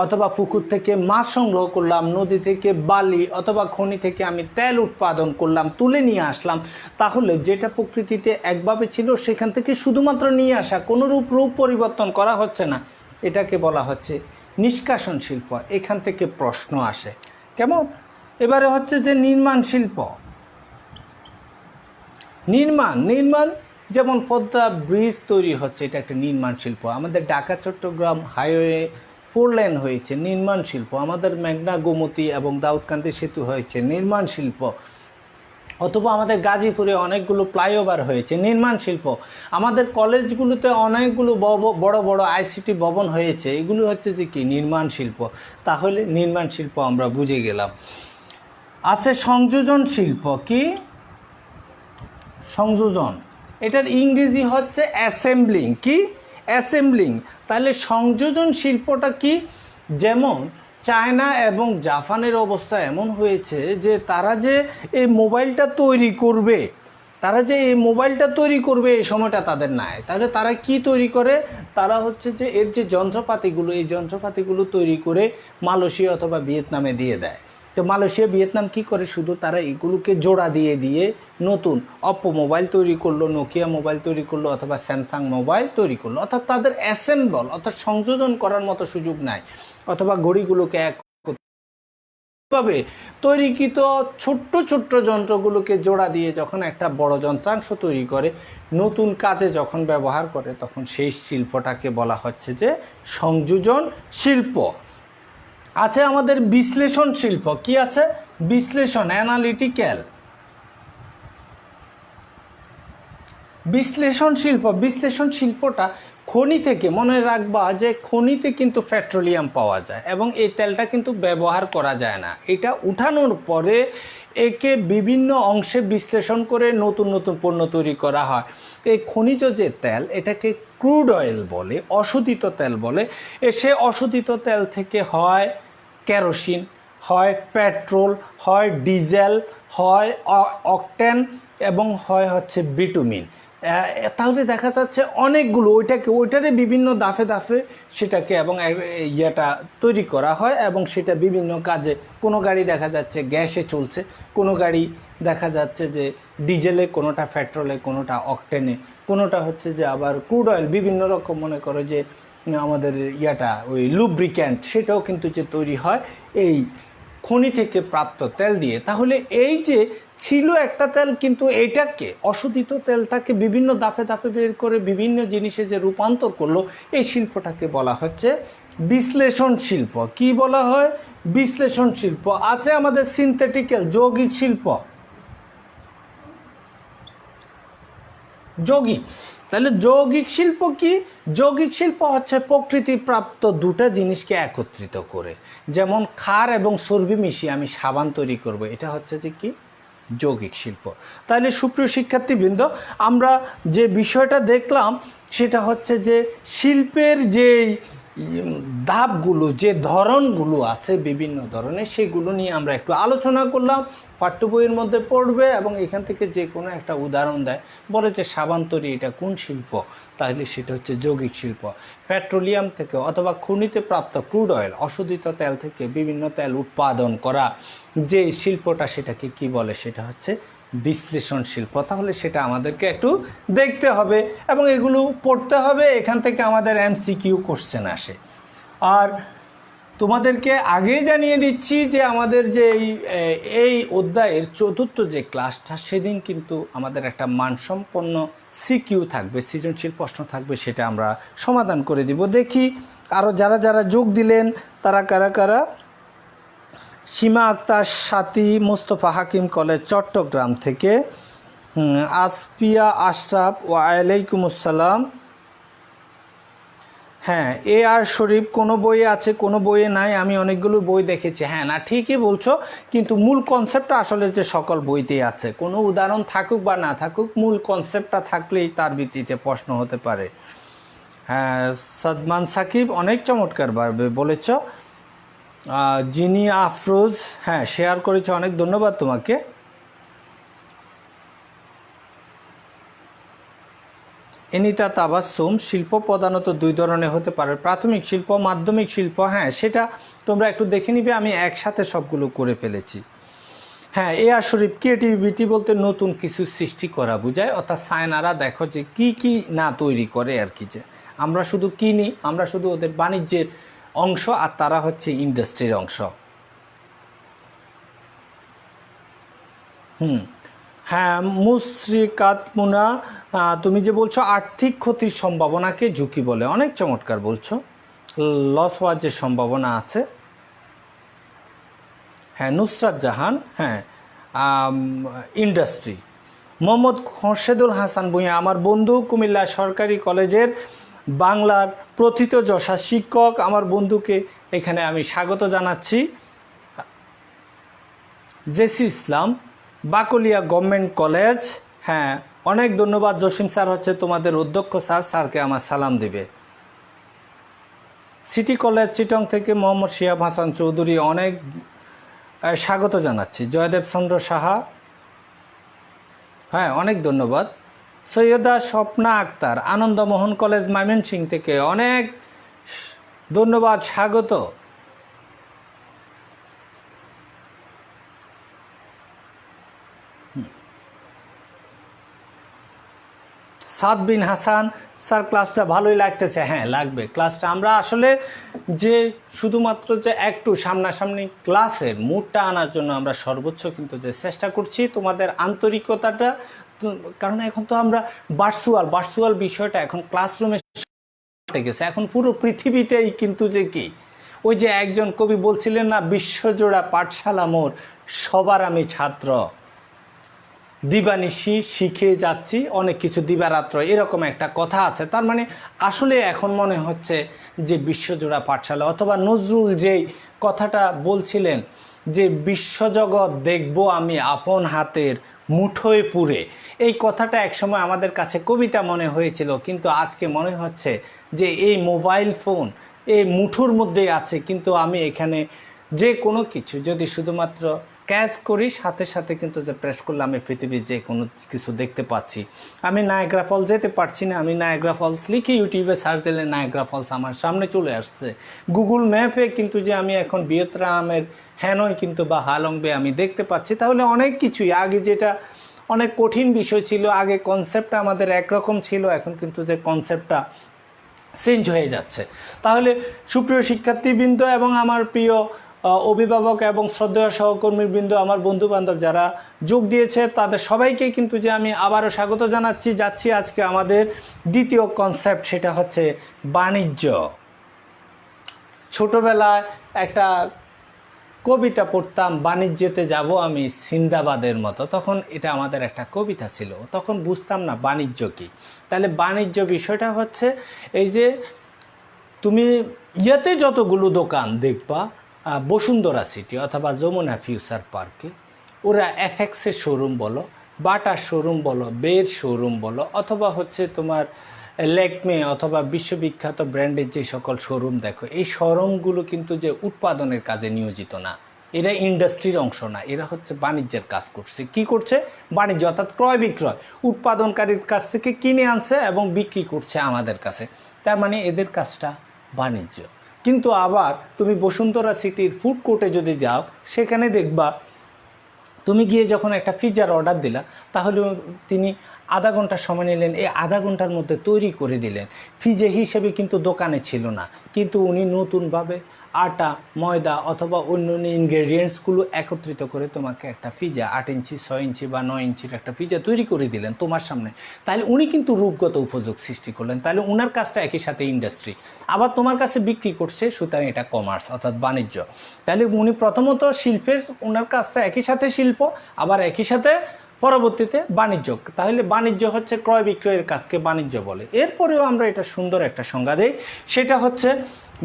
অথবা পুকুর থেকে মাছ সংগ্রহ করলাম, নদী থেকে বালি অথবা খনি থেকে আমি তেল উৎপাদন করলাম, তুলে নিয়ে আসলাম। তাহলে যেটা প্রকৃতিতে একভাবে ছিল সেখান থেকে শুধুমাত্র নিয়ে আসা, কোনো রূপ পরিবর্তন করা হচ্ছে না, এটাকে বলা হচ্ছে নিষ্কাশন শিল্প। এখান থেকে প্রশ্ন আসে কেমন? এবারে হচ্ছে যে নির্মাণ শিল্প। নির্মাণ যেমন পদ্মা ব্রিজ তৈরি হচ্ছে, এটা একটা নির্মাণ শিল্প। আমাদের ঢাকা চট্টগ্রাম হাইওয়ে 4 লেন হয়েছে, নির্মাণ শিল্প। আমাদের মেঘনা গোমতী এবং দাউদকান্দি সেতু হয়েছে, নির্মাণ শিল্প। অথবা আমাদের গাজীপুরে অনেকগুলো ফ্লাইওভার হয়েছে, নির্মাণ শিল্প। আমাদের কলেজগুলোতে অনেকগুলো বড় বড় আইসিটি ভবন হয়েছে, এগুলো হচ্ছে যে কি নির্মাণ শিল্প। তাহলে নির্মাণ শিল্প আমরা বুঝে গেলাম। আছে সংযোজন শিল্প। কি? সংযোজন, এটার ইংরেজি হচ্ছে অ্যাসেম্বলিং। কি? অ্যাসেম্বলিং। তাহলে সংযোজন শিল্পটা কি? যেমন চায়না এবং জাপানের অবস্থা এমন হয়েছে যে তারা যে এই মোবাইলটা তৈরি করবে, এই সময়টা তাদের নাই। তাহলে তারা কি তৈরি করে? তারা হচ্ছে যে এর যে যন্ত্রপাতিগুলো, এই যন্ত্রপাতিগুলো তৈরি করে মালয়েশিয়া অথবা ভিয়েতনামে দিয়ে দেয়। তো মালয়েশিয়া ভিয়েতনাম কি করে? শুধু তারা এগুলোকে জোড়া দিয়ে নতুন অপ্পো মোবাইল তৈরি করলো, নোকিয়া মোবাইল তৈরি করলো, অথবা স্যামসাং মোবাইল তৈরি করলো। অর্থাৎ তাদের অ্যাসেম্বল অর্থাৎ সংযোজন করার মতো সুযোগ নাই, অথবা ঘড়িগুলোকে এক ভাবে তৈরিকৃত ছোট্ট ছোট্ট যন্ত্রগুলোকে জোড়া দিয়ে যখন একটা বড় যন্ত্রাংশ তৈরি করে নতুন কাজে যখন ব্যবহার করে তখন সেই শিল্পটাকে বলা হচ্ছে যে সংযোজন শিল্প। আছে আমাদের বিশ্লেষণ শিল্প। কি আছে? বিশ্লেষণ, অ্যানালিটিক্যাল। বিশ্লেষণ শিল্প, বিশ্লেষণ শিল্পটা খনি থেকে, মনে রাখবা যে খনিতে কিন্তু পেট্রোলিয়াম পাওয়া যায় এবং এই তেলটা কিন্তু ব্যবহার করা যায় না। এটা উঠানোর পরে একে বিভিন্ন অংশে বিশ্লেষণ করে নতুন নতুন পণ্য তৈরি করা হয়। এই খনিজ যে তেল এটাকে ক্রুড অয়েল বলে, অশোধিত তেল বলে। সে অশোধিত তেল থেকে হয় কেরোসিন, হয় পেট্রোল, হয় ডিজেল, হয় অকটেন এবং হয় হচ্ছে বিটুমিন। তাহলে দেখা যাচ্ছে অনেকগুলো ওইটারে বিভিন্ন দাফে দাফে সেটাকে এবং ইয়েটা তৈরি করা হয় এবং সেটা বিভিন্ন কাজে, কোনো গাড়ি দেখা যাচ্ছে গ্যাসে চলছে, কোনো গাড়ি দেখা যাচ্ছে যে ডিজেলে, কোনোটা পেট্রোলে, কোনোটা অকটেনে, কোনোটা হচ্ছে যে আবার ক্রুড অয়েল, বিভিন্ন রকম মনে করো যে আমাদের ওই লুব্রিক্যান্ট, সেটাও কিন্তু যে তৈরি হয় এই খনি থেকে প্রাপ্ত তেল দিয়ে। তাহলে এই যে ছিল একটা তেল, কিন্তু এইটাকে অশোধিত তেলটাকে বিভিন্ন দাপে দাপে বের করে বিভিন্ন জিনিসে যে রূপান্তর করলো, এই শিল্পটাকে বলা হচ্ছে বিশ্লেষণ শিল্প। কি বলা হয়? বিশ্লেষণ শিল্প। আছে আমাদের সিনথেটিক্যাল, যৌগিক শিল্প। যৌগিক, তাহলে যৌগিক শিল্প কি? যৌগিক শিল্প হচ্ছে প্রকৃতিপ্রাপ্ত দুটা জিনিসকে একত্রিত করে, যেমন ক্ষার এবং চর্বি মিশিয়ে আমি সাবান তৈরি করব, এটা হচ্ছে যে কি? যৌগিক শিল্প। তাহলে সুপ্রিয় শিক্ষার্থীবৃন্দ, আমরা যে বিষয়টা দেখলাম সেটা হচ্ছে যে শিল্পের যেই ধাপগুলো, যে ধরনগুলো আছে বিভিন্ন ধরনের, সেগুলো নিয়ে আমরা একটু আলোচনা করলাম। পাঠ্য বইয়ের মধ্যে পড়বে এবং এখান থেকে যে কোনো একটা উদাহরণ দেয়, বলে যে সাবান তৈরি এটা কোন শিল্প, তাহলে সেটা হচ্ছে যৌগিক শিল্প। পেট্রোলিয়াম থেকে অথবা খনিতে প্রাপ্ত ক্রুড অয়েল, অশোধিত তেল থেকে বিভিন্ন তেল উৎপাদন করা যে শিল্পটা, সেটাকে কি বলে? সেটা হচ্ছে বিশ্লেষণ শিল্প। তাহলে সেটা আমাদেরকে একটু দেখতে হবে এবং এগুলো পড়তে হবে। এখান থেকে আমাদের এমসিকিউ কোশ্চেন আসে। আর তোমাদেরকে আগেই জানিয়ে দিচ্ছি যে আমাদের যে এই অধ্যায়ের চতুর্থ যে ক্লাসটা, সেদিন কিন্তু আমাদের একটা মানসম্পন্ন সিকিউ থাকবে, সৃজনশীল প্রশ্ন থাকবে, সেটা আমরা সমাধান করে দিব। দেখি আরও যারা যারা যোগ দিলেন তারা কারা কারা। সীমা আক্তার সাথী, মোস্তফা হাকিম কলেজ চট্টগ্রাম থেকে, আসপিয়া আশরাফ, ওয়ালাইকুম আসসালাম। হ্যাঁ, এ আর শরীফ, কোনো বইয়ে আছে কোনো বইয়ে নাই, আমি অনেকগুলো বই দেখেছি। হ্যাঁ, না ঠিকই বলছো, কিন্তু মূল কনসেপ্টটা আসলে যে সকল বইতেই আছে, কোনো উদাহরণ থাকুক বা না থাকুক, মূল কনসেপ্টটা থাকলেই তার ভিত্তিতে প্রশ্ন হতে পারে। হ্যাঁ, সাদমান সাকিব, অনেক চমৎকার বলেছ। জিনি আফরোজ, হ্যাঁ শেয়ার করেছ, অনেক ধন্যবাদ তোমাকে। এনিতা তাবাসসুম, শিল্প প্রধানত দুই ধরনের হতে পারে, প্রাথমিক শিল্প, মাধ্যমিক শিল্প। হ্যাঁ, সেটা তোমরা একটু দেখে নিবে, আমি একসাথে সবগুলো করে ফেলেছি। হ্যাঁ, এ আর শরীফ, ক্রিয়েটিভিটি বলতে নতুন কিছু সৃষ্টি করা বোঝায়, অর্থাৎ চায়নারা দেখো যে কি কি না তৈরি করে আর কি, যে আমরা শুধু কিনি, আমরা শুধু ওদের বাণিজ্যের অংশ, আর তারা হচ্ছে ইন্ডাস্ট্রির অংশ। হ্যাঁ, মুশরিকাত মুনা, তুমি যে বলছো আর্থিক ক্ষতির সম্ভাবনাকে ঝুঁকি বলে, অনেক চমৎকার বলছো, লস হওয়ার যে সম্ভাবনা আছে। হ্যাঁ, নুসরাত জাহান, হ্যাঁ ইন্ডাস্ট্রি। মোহাম্মদ খোরশেদুল হাসান ভূঁইয়া, আমার বন্ধু, কুমিল্লা সরকারি কলেজের বাংলার প্রথিতযশা শিক্ষক, আমার বন্ধুকে এখানে আমি স্বাগত জানাচ্ছি। জেসি ইসলাম, বাকলিয়া গভর্নমেন্ট কলেজ, হ্যাঁ অনেক ধন্যবাদ। জসিম স্যার হচ্ছে তোমাদের অধ্যক্ষ স্যার, স্যারকে আমার সালাম দিবে। সিটি কলেজ চিটং থেকে মোহাম্মদ শিহাব হাসান চৌধুরী, অনেক স্বাগত জানাচ্ছি। জয়দেব চন্দ্র সাহা, হ্যাঁ অনেক ধন্যবাদ। সৈয়দা স্বপ্না আক্তার, আনন্দমোহন কলেজ ময়মনসিংহ থেকে, অনেক ধন্যবাদ, স্বাগত। সাদ বিন হাসান, স্যার ক্লাসটা ভালোই লাগতেছে। হ্যাঁ, লাগবে ক্লাসটা। আমরা আসলে যে শুধুমাত্র যে একটু সামনাসামনি ক্লাসের মুডটা আনার জন্য আমরা সর্বোচ্চ কিন্তু যে চেষ্টা করছি, তোমাদের আন্তরিকতাটা, কারণ এখন তো আমরা ভার্চুয়াল বিষয়টা এখন ক্লাসরুমে গেছে, এখন পুরো পৃথিবীটাই কিন্তু যে কি, ওই যে একজন কবি বলছিলেন না, বিশ্বজোড়া পাঠশালা মোর, সবার আমি ছাত্র, দিবানিশি শিখে যাচ্ছি অনেক কিছু দিবারাত্র, এরকম একটা কথা আছে। তার মানে আসলে এখন মনে হচ্ছে যে বিশ্বজোড়া পাঠশালা, অথবা নজরুল যেই কথাটা বলছিলেন যে বিশ্বজগৎ দেখব আমি আপন হাতের মুঠোয় পুরে, এই কথাটা একসময় আমাদের কাছে কবিতা মনে হয়েছিল, কিন্তু আজকে মনে হচ্ছে যে এই মোবাইল ফোন এই মুঠোর মধ্যেই আছে, কিন্তু আমি এখানে যে কোনো কিছু যদি শুধুমাত্র স্ক্যাচ করি, সাথে সাথে কিন্তু যে প্রেস করলে আমি পৃথিবীর যে কোনো কিছু দেখতে পাচ্ছি। আমি নায়াগ্রা ফলস যেতে পারছি না, আমি নায়াগ্রা ফলস লিখে ইউটিউবে সার্চ দিলে নায়াগ্রা ফলস আমার সামনে চলে আসছে। গুগল ম্যাপে কিন্তু যে আমি এখন ভিয়েতনামের হ্যানয় কিন্তু বা হালংবে আমি দেখতে পাচ্ছি। তাহলে অনেক কিছুই, আগে যেটা অনেক কঠিন বিষয় ছিল, আগে কনসেপ্টটা আমাদের একরকম ছিল, এখন কিন্তু যে কনসেপ্টটা চেঞ্জ হয়ে যাচ্ছে। তাহলে সুপ্রিয় শিক্ষার্থীবৃন্দ এবং আমার প্রিয় অভিভাবক এবং শ্রদ্ধেয় সহকর্মীবৃন্দ, আমার বন্ধুবান্ধব যারা যোগ দিয়েছে, তাদের সবাইকে কিন্তু যে আমি আবারও স্বাগত যাচ্ছি আজকে আমাদের দ্বিতীয় কনসেপ্ট, সেটা হচ্ছে বাণিজ্য। ছোটবেলায় একটা কবিতা পড়তাম, বাণিজ্যতে যাব আমি সিন্দাবাদের মতো, তখন এটা আমাদের একটা কবিতা ছিল, তখন বুঝতাম না বাণিজ্য কী। তাহলে বাণিজ্য বিষয়টা হচ্ছে এই যে তুমি ইয়েতে যতগুলো দোকান দেখবা, বসুন্ধরা সিটি অথবা যমুনা ফিউচার পার্কে, ওরা এফএক্সের শোরুম বলো, বাটার শোরুম বলো, বের শোরুম বলো, অথবা হচ্ছে তোমার লেকমে অথবা বিশ্ববিখ্যাত ব্র্যান্ডের যে সকল শোরুম দেখো, এই শোরুমগুলো কিন্তু যে উৎপাদনের কাজে নিয়োজিত না, এরা ইন্ডাস্ট্রির অংশ না, এরা হচ্ছে বাণিজ্যের কাজ করছে। কি করছে? বাণিজ্য, অর্থাৎ ক্রয় বিক্রয়, উৎপাদনকারীর কাছ থেকে কিনে আনছে এবং বিক্রি করছে আমাদের কাছে। তার মানে এদের কাজটা বাণিজ্য। কিন্তু আবার তুমি বসুন্ধরা সিটির ফুড কোর্টে যদি যাও, সেখানে দেখবা তুমি গিয়ে যখন একটা পিৎজার অর্ডার দিলা, তাহলে তিনি আধা ঘন্টা সময় নিলেন, এই আধা ঘন্টার মধ্যে তৈরি করে দিলেন। পিৎজা হিসেবে কিন্তু দোকানে ছিল না, কিন্তু উনি নতুনভাবে আটা, ময়দা অথবা অন্য ইনগ্রেডিয়েন্টসগুলো একত্রিত করে তোমাকে একটা পিৎজা 8 ইঞ্চি, 6 ইঞ্চি বা 9 ইঞ্চির একটা পিৎজা তৈরি করে দিলেন তোমার সামনে। তাহলে উনি কিন্তু রূপগত উপযোগ সৃষ্টি করলেন, তাহলে ওনার কাজটা একই সাথে ইন্ডাস্ট্রি, আবার তোমার কাছে বিক্রি করছে, সুতরাং এটা কমার্স অর্থাৎ বাণিজ্য। তাহলে উনি প্রথমত শিল্পের, ওনার কাজটা একই সাথে শিল্প, আবার একই সাথে পরবর্তীতে বাণিজ্য। তাহলে বাণিজ্য হচ্ছে ক্রয় বিক্রয়ের কাজকে বাণিজ্য বলে। এরপরেও আমরা এটা সুন্দর একটা সংজ্ঞা দিই, সেটা হচ্ছে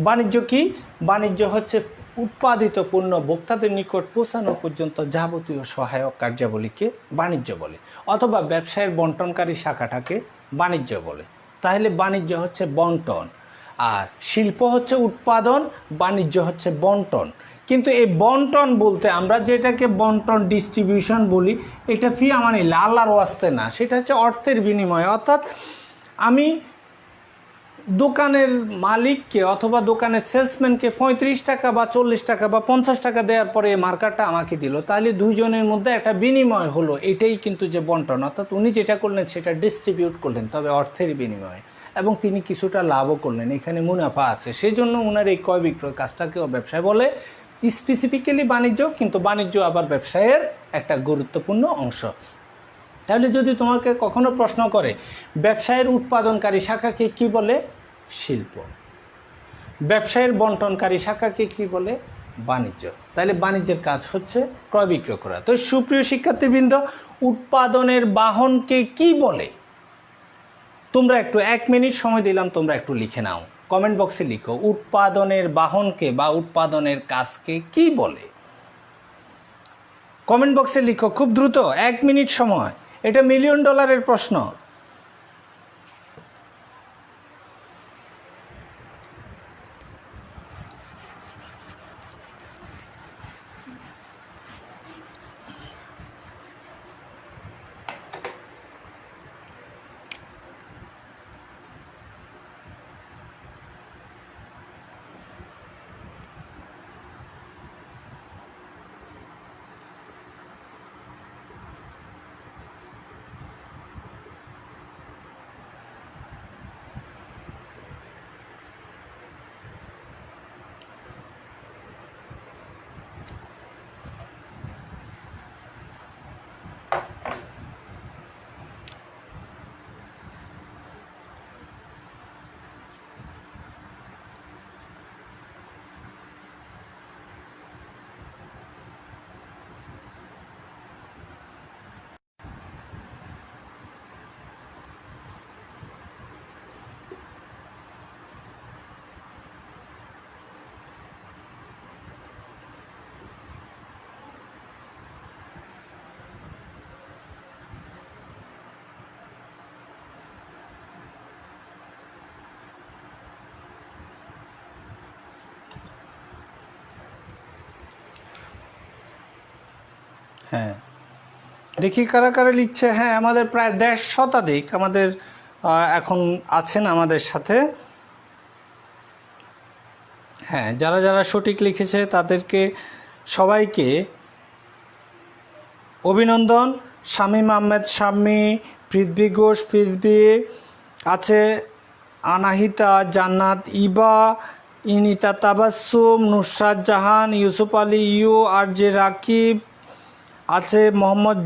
বাণিজ্য কি? বাণিজ্য হচ্ছে উৎপাদিত পণ্য ভোক্তাদের নিকট পৌঁছানো পর্যন্ত যাবতীয় সহায়ক কার্যাবলীকে বাণিজ্য বলে, অথবা ব্যবসায়ের বন্টনকারী শাখাটাকে বাণিজ্য বলে। তাহলে বাণিজ্য হচ্ছে বন্টন, আর শিল্প হচ্ছে উৎপাদন, বাণিজ্য হচ্ছে বন্টন। কিন্তু এই বন্টন বলতে আমরা যেটাকে বন্টন ডিস্ট্রিবিউশন বলি, এটা ফি আমানি আল্লাহর ওয়াস্তে না, সেটা হচ্ছে অর্থের বিনিময়ে। অর্থাৎ আমি দোকানের মালিককে অথবা দোকানের সেলসম্যানকে 35 টাকা বা 40 টাকা বা 50 টাকা দেওয়ার পরে এই মার্কারটা আমাকে দিল, তাহলে দুইজনের মধ্যে একটা বিনিময় হলো, এটাই কিন্তু যে বন্টন। অর্থাৎ উনি যেটা করলেন সেটা ডিস্ট্রিবিউট করলেন, তবে অর্থের বিনিময়ে, এবং তিনি কিছুটা লাভও করলেন, এখানে মুনাফা আছে। সেই জন্য ওনার এই ক্রয় বিক্রয় কাজটাকেও ব্যবসায় বলে, স্পেসিফিক্যালি বাণিজ্য, কিন্তু বাণিজ্য আবার ব্যবসায়ের একটা গুরুত্বপূর্ণ অংশ। তাহলে যদি তোমাকে কখনো প্রশ্ন করে ব্যবসায়ের উৎপাদনকারী শাখাকে কি বলে? শিল্প। ব্যবসায়ের বন্টনকারী শাখাকে কি বলে? বাণিজ্য। তাহলে বাণিজ্যের কাজ হচ্ছে ক্রয় বিক্রয় করা। তো সুপ্রিয় শিক্ষার্থীবৃন্দ, উৎপাদনের বাহনকে কি বলে? তোমরা একটু 1 মিনিট সময় দিলাম, তোমরা একটু লিখে নাও, কমেন্ট বক্সে লিখো, উৎপাদনের বাহনকে বা উৎপাদনের কাজকে কি বলে? কমেন্ট বক্সে লিখো খুব দ্রুত, 1 মিনিট সময়, এটা $1 মিলিয়ন প্রশ্ন। হ্যাঁ, দেখি কারা কারা লিখছে। হ্যাঁ, আমাদের প্রায় 1.5 শতাধিক আমাদের এখন আছেন আমাদের সাথে। হ্যাঁ, যারা যারা সঠিক লিখেছে তাদেরকে সবাইকে অভিনন্দন। শামীম আহমেদ শাম্মী, পৃথ্বী ঘোষ পৃথ্বী আছে, আনাহিতা, জান্নাত ইবা, ইনিতা তাবাসসুম, নুসরাত জাহান, ইউসুফ আলী ইউ, আর জে রাকিব আছে, মোহাম্মদ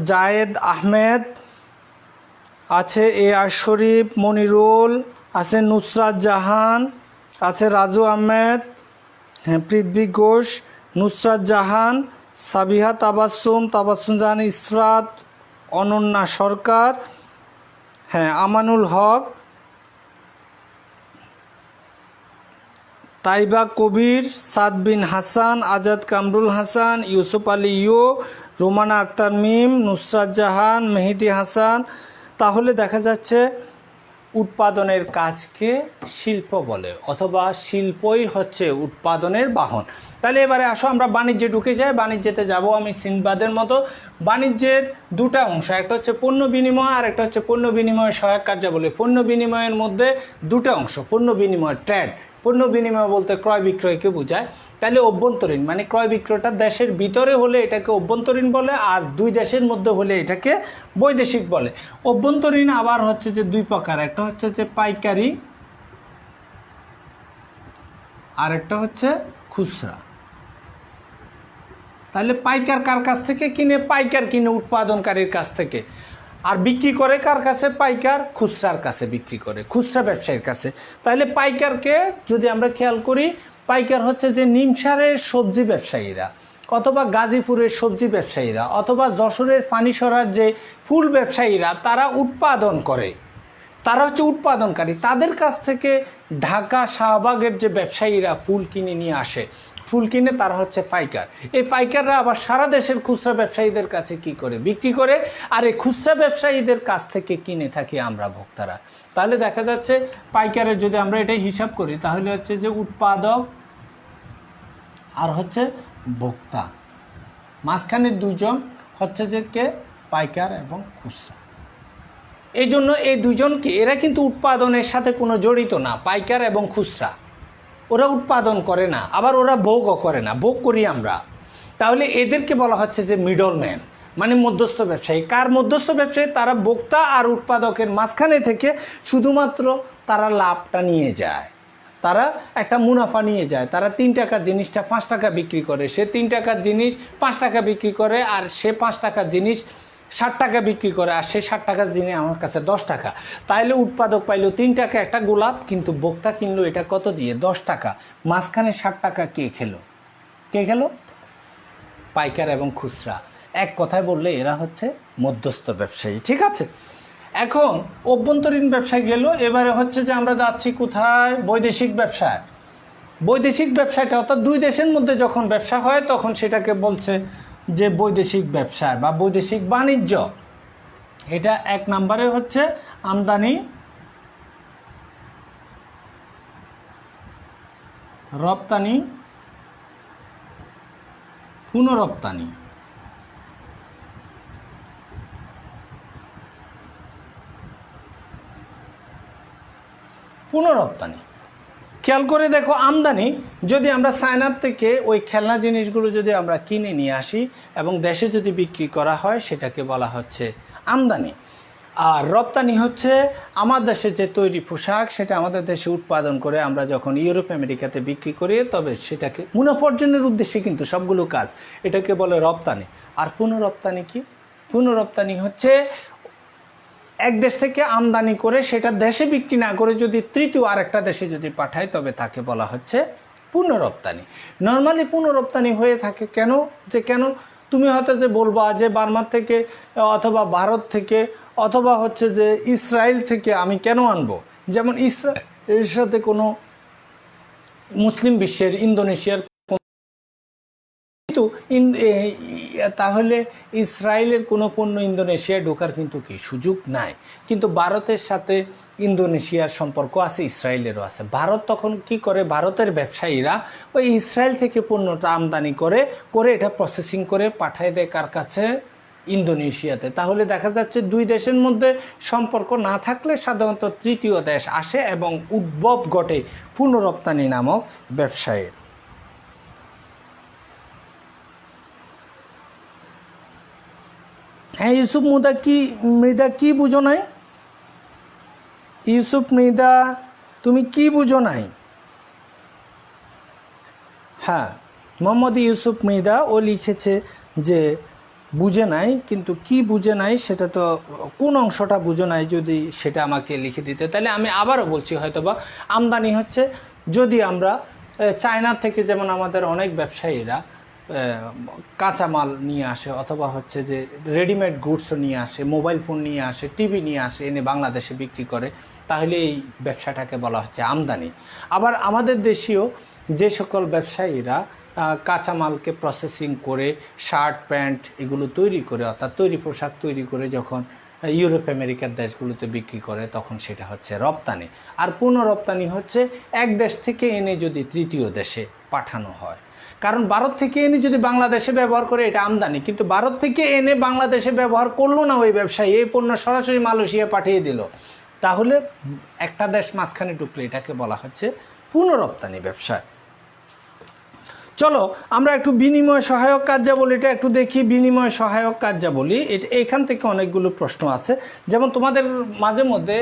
জায়েদ আহমেদ আছে, এ আর শরীফ, মনিরুল আছে, নুসরাত জাহান আছে, রাজু আহমেদ, হ্যাঁ, পৃথ্বী ঘোষ, নুসরাত জাহান, সাবিহা তাবাসসুম জাহান, ইসরাত, অনন্যা সরকার, হ্যাঁ, আমানুল হক, তাইবা কবির, সাদ বিন হাসান, আজাদ কামরুল হাসান, ইউসুফ আলী ইউ, রোমানা আক্তার মিম, নুসরাত জাহান, মেহেদি হাসান। তাহলে দেখা যাচ্ছে উৎপাদনের কাজকে শিল্প বলে, অথবা শিল্পই হচ্ছে উৎপাদনের বাহন। তাহলে এবারে আসো আমরা বাণিজ্যে ঢুকে যাই। বাণিজ্যেতে যাব আমি সিনবাদের মতো। বাণিজ্যের দুটা অংশ, একটা হচ্ছে পণ্য বিনিময় আর একটা হচ্ছে পণ্য বিনিময় সহায়ক কার্যাবলী। পণ্য বিনিময়ের মধ্যে দুটা অংশ, পণ্য বিনিময় ট্রেড। পণ্য বিনিময় বলতে ক্রয় বিক্রয়কে বোঝায়। তাহলে অভ্যন্তরীণ মানে ক্রয় বিক্রয়টা দেশের ভিতরে হলে এটাকে অভ্যন্তরীণ বলে, আর দুই দেশের মধ্যে হলে এটাকে বৈদেশিক বলে। অভ্যন্তরীণ আবার হচ্ছে যে দুই প্রকার, একটা হচ্ছে যে পাইকারি আর একটা হচ্ছে খুচরা। তাহলে পাইকার কার কাছ থেকে কিনে? পাইকার কিনে উৎপাদনকারীর কাছ থেকে। আর বিক্রি করে কার কাছে? পাইকার খুচরার কাছে বিক্রি করে, খুচরা ব্যবসায়ীর কাছে। তাহলে পাইকারকে যদি আমরা খেয়াল করি, পাইকার হচ্ছে যে নিমসারের সবজি ব্যবসায়ীরা, অথবা গাজীপুরের সবজি ব্যবসায়ীরা, অথবা যশোরের পানিসরার যে ফুল ব্যবসায়ীরা, তারা উৎপাদন করে, তারা হচ্ছে উৎপাদনকারী। তাদের কাছ থেকে ঢাকা শাহবাগের যে ব্যবসায়ীরা ফুল কিনে নিয়ে আসে, ফুল কিনে তারা হচ্ছে পাইকার। এই পাইকাররা আবার সারা দেশের খুচরা ব্যবসায়ীদের কাছে কি করে? বিক্রি করে। আর এই খুচরা ব্যবসায়ীদের কাছ থেকে কিনে থাকি আমরা ভোক্তারা। তাহলে দেখা যাচ্ছে পাইকারের যদি আমরা এটাই হিসাব করি, তাহলে হচ্ছে যে উৎপাদক আর হচ্ছে ভোক্তা, মাঝখানে দুজন হচ্ছে যে কে? পাইকার এবং খুচরা। এই জন্য এই দুজনকে, এরা কিন্তু উৎপাদনের সাথে কোনো জড়িত না, পাইকার এবং খুচরা। ওরা উৎপাদন করে না, আবার ওরা ভোগও করে না, ভোগ করি আমরা। তাহলে এদেরকে বলা হচ্ছে যে মিডলম্যান, মানে মধ্যস্থ ব্যবসায়ী। কার মধ্যস্থ ব্যবসায়ী? তারা ভোক্তা আর উৎপাদকের মাঝখানে থেকে শুধুমাত্র তারা লাভটা নিয়ে যায়, তারা একটা মুনাফা নিয়ে যায়। তারা 3 টাকার জিনিসটা 5 টাকা বিক্রি করে, সে 3 টাকার জিনিস 5 টাকা বিক্রি করে, আর সে 5 টাকার জিনিস 60 টাকা বিক্রি করে, আর সে 60 টাকার জিনিস আমার কাছে 10 টাকা। তাইলে উৎপাদক পাইলো 3 টাকা একটা গোলাপ, কিন্তু ভোক্তা কিনলো এটা কত দিয়ে? 10 টাকা। মাঝখানে 60 টাকা কে খেলো? কে খেলো? পাইকার এবং খুচরা। এক কথায় বললে এরা হচ্ছে মধ্যস্থ ব্যবসায়ী। ঠিক আছে, এখন অভ্যন্তরীণ ব্যবসায় গেল। এবারে হচ্ছে যে আমরা যাচ্ছি কোথায়? বৈদেশিক ব্যবসায়। বৈদেশিক ব্যবসাটা অর্থাৎ দুই দেশের মধ্যে যখন ব্যবসা হয় তখন সেটাকে বলছে যে বৈদেশিক ব্যবসা বা বৈদেশিক বাণিজ্য। এটা 1 নম্বরে হচ্ছে আমদানি, রপ্তানি, পুনরপ্তানি। পুনরপ্তানি খেয়াল করে দেখো, আমদানি যদি আমরা চায়নার থেকে ওই খেলনা জিনিসগুলো যদি আমরা কিনে নিয়ে আসি এবং দেশে যদি বিক্রি করা হয় সেটাকে বলা হচ্ছে আমদানি। আর রপ্তানি হচ্ছে আমার দেশে যে তৈরি পোশাক সেটা আমাদের দেশে উৎপাদন করে আমরা যখন ইউরোপ আমেরিকাতে বিক্রি করি, তবে সেটাকে মুনাফা অর্জনের উদ্দেশ্যে কিন্তু সবগুলো কাজ, এটাকে বলে রপ্তানি। আর পুনরপ্তানি কি? পুনরপ্তানি হচ্ছে এক দেশ থেকে আমদানি করে সেটা দেশে বিক্রি না করে যদি তৃতীয় আরেকটা দেশে যদি পাঠায়, তবে তাকে বলা হচ্ছে পুনরপ্তানি। নর্মালি পুনরপ্তানি হয়ে থাকে কেন? যে কেন তুমি হয়তো যে বলবা যে বার্মা থেকে অথবা ভারত থেকে অথবা হচ্ছে যে ইসরায়েল থেকে আমি কেন আনবো? যেমন ইসরায়েলের সাথে কোনো মুসলিম বিশ্বের, ইন্দোনেশিয়ার কিন্তু তাহলে ইসরায়েলের কোনো পণ্য ইন্দোনেশিয়ায় ঢোকার কিন্তু কি সুযোগ নাই। কিন্তু ভারতের সাথে ইন্দোনেশিয়ার সম্পর্ক আছে, ইসরায়েলেরও আছে। ভারত তখন কি করে, ভারতের ব্যবসায়ীরা ওই ইসরায়েল থেকে পণ্যটা আমদানি করে এটা প্রসেসিং করে পাঠায় দেয় কার কাছে, ইন্দোনেশিয়াতে। তাহলে দেখা যাচ্ছে দুই দেশের মধ্যে সম্পর্ক না থাকলে সাধারণত তৃতীয় দেশ আসে এবং উদ্ভব ঘটে পুনরপ্তানি নামক ব্যবসায়ের। হ্যাঁ ইউসুফ মৃদা কি বুঝো নাই? ইউসুফ মৃদা তুমি কি বুঝো নাই? হ্যাঁ মোহাম্মদ ইউসুফ মৃদা ও লিখেছে যে বুঝে নাই, কিন্তু কি বুঝে নাই সেটা তো, কোন অংশটা বুঝো নাই যদি সেটা আমাকে লিখে দিতে, তাহলে আমি আবারও বলছি। হয়তোবা আমদানি হচ্ছে যদি আমরা চায়না থেকে, যেমন আমাদের অনেক ব্যবসায়ীরা কাঁচামাল নিয়ে আসে, অথবা হচ্ছে যে রেডিমেড গুডসও নিয়ে আসে, মোবাইল ফোন নিয়ে আসে, টিভি নিয়ে আসে, এনে বাংলাদেশে বিক্রি করে, তাহলে এই ব্যবসাটাকে বলা হচ্ছে আমদানি। আবার আমাদের দেশীয় যে সকল ব্যবসায়ীরা কাঁচামালকে প্রসেসিং করে শার্ট প্যান্ট এগুলো তৈরি করে, অর্থাৎ তৈরি পোশাক তৈরি করে যখন ইউরোপ আমেরিকার দেশগুলোতে বিক্রি করে, তখন সেটা হচ্ছে রপ্তানি। আর পুনঃরপ্তানি হচ্ছে এক দেশ থেকে এনে যদি তৃতীয় দেশে পাঠানো হয়। কারণ ভারত থেকে এনে যদি বাংলাদেশে ব্যবহার করে এটা আমদানি, কিন্তু ভারত থেকে এনে বাংলাদেশে ব্যবহার করলো না ওই ব্যবসায়ী, এই পণ্য সরাসরি মালয়েশিয়া পাঠিয়ে দিল, তাহলে একটা দেশ মাঝখানে ঢুকলে এটাকে বলা হচ্ছে পুনঃরপ্তানি ব্যবসা। চলো আমরা একটু বিনিময় সহায়ক কার্যাবলী এটা একটু দেখি। বিনিময় সহায়ক কার্যাবলী এটা এখান থেকে অনেকগুলো প্রশ্ন আছে, যেমন তোমাদের মাঝে মধ্যে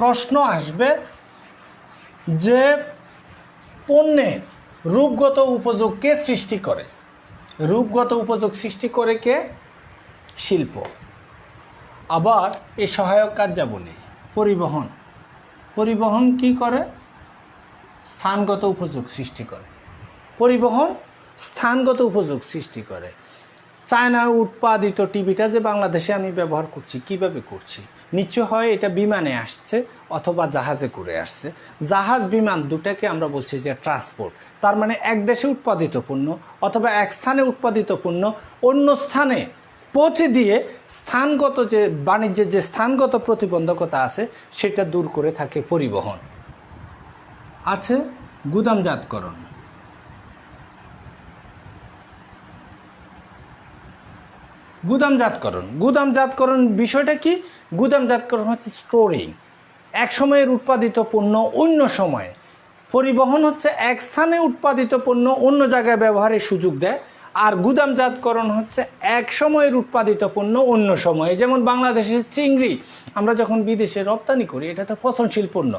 প্রশ্ন আসবে যে পণ্যের রূপগত উপযোগ কে সৃষ্টি করে? রূপগত উপযোগ সৃষ্টি করে কে? শিল্প। আবার এই সহায়ক কার্যাবলী পরিবহন, পরিবহন কি করে? স্থানগত উপযোগ সৃষ্টি করে। পরিবহন স্থানগত উপযোগ সৃষ্টি করে। চায়নায় উৎপাদিত টিভিটা যে বাংলাদেশে আমি ব্যবহার করছি, কিভাবে করছি? নিশ্চয় হয় এটা বিমানে আসছে অথবা জাহাজে করে আসছে। জাহাজ বিমান দুটাকে আমরা বলছি যে ট্রান্সপোর্ট। তার মানে এক দেশে উৎপাদিত পণ্য অথবা এক স্থানে উৎপাদিত পণ্য অন্য স্থানে পৌঁছে দিয়ে স্থানগত যে বাণিজ্যের যে স্থানগত প্রতিবন্ধকতা আছে সেটা দূর করে থাকে পরিবহন। আছে গুদামজাতকরণ। গুদামজাতকরণ বিষয়টা কি? গুদামজাতকরণ হচ্ছে স্টোরিং, এক সময়ের উৎপাদিত পণ্য অন্য সময়ে। পরিবহন হচ্ছে এক স্থানে উৎপাদিত পণ্য অন্য জায়গায় ব্যবহারের সুযোগ দেয়। আর গুদামজাতকরণ হচ্ছে এক সময়ের উৎপাদিত পণ্য অন্য সময়ে। যেমন বাংলাদেশের চিংড়ি আমরা যখন বিদেশে রপ্তানি করি, এটা তো পচনশীল পণ্য।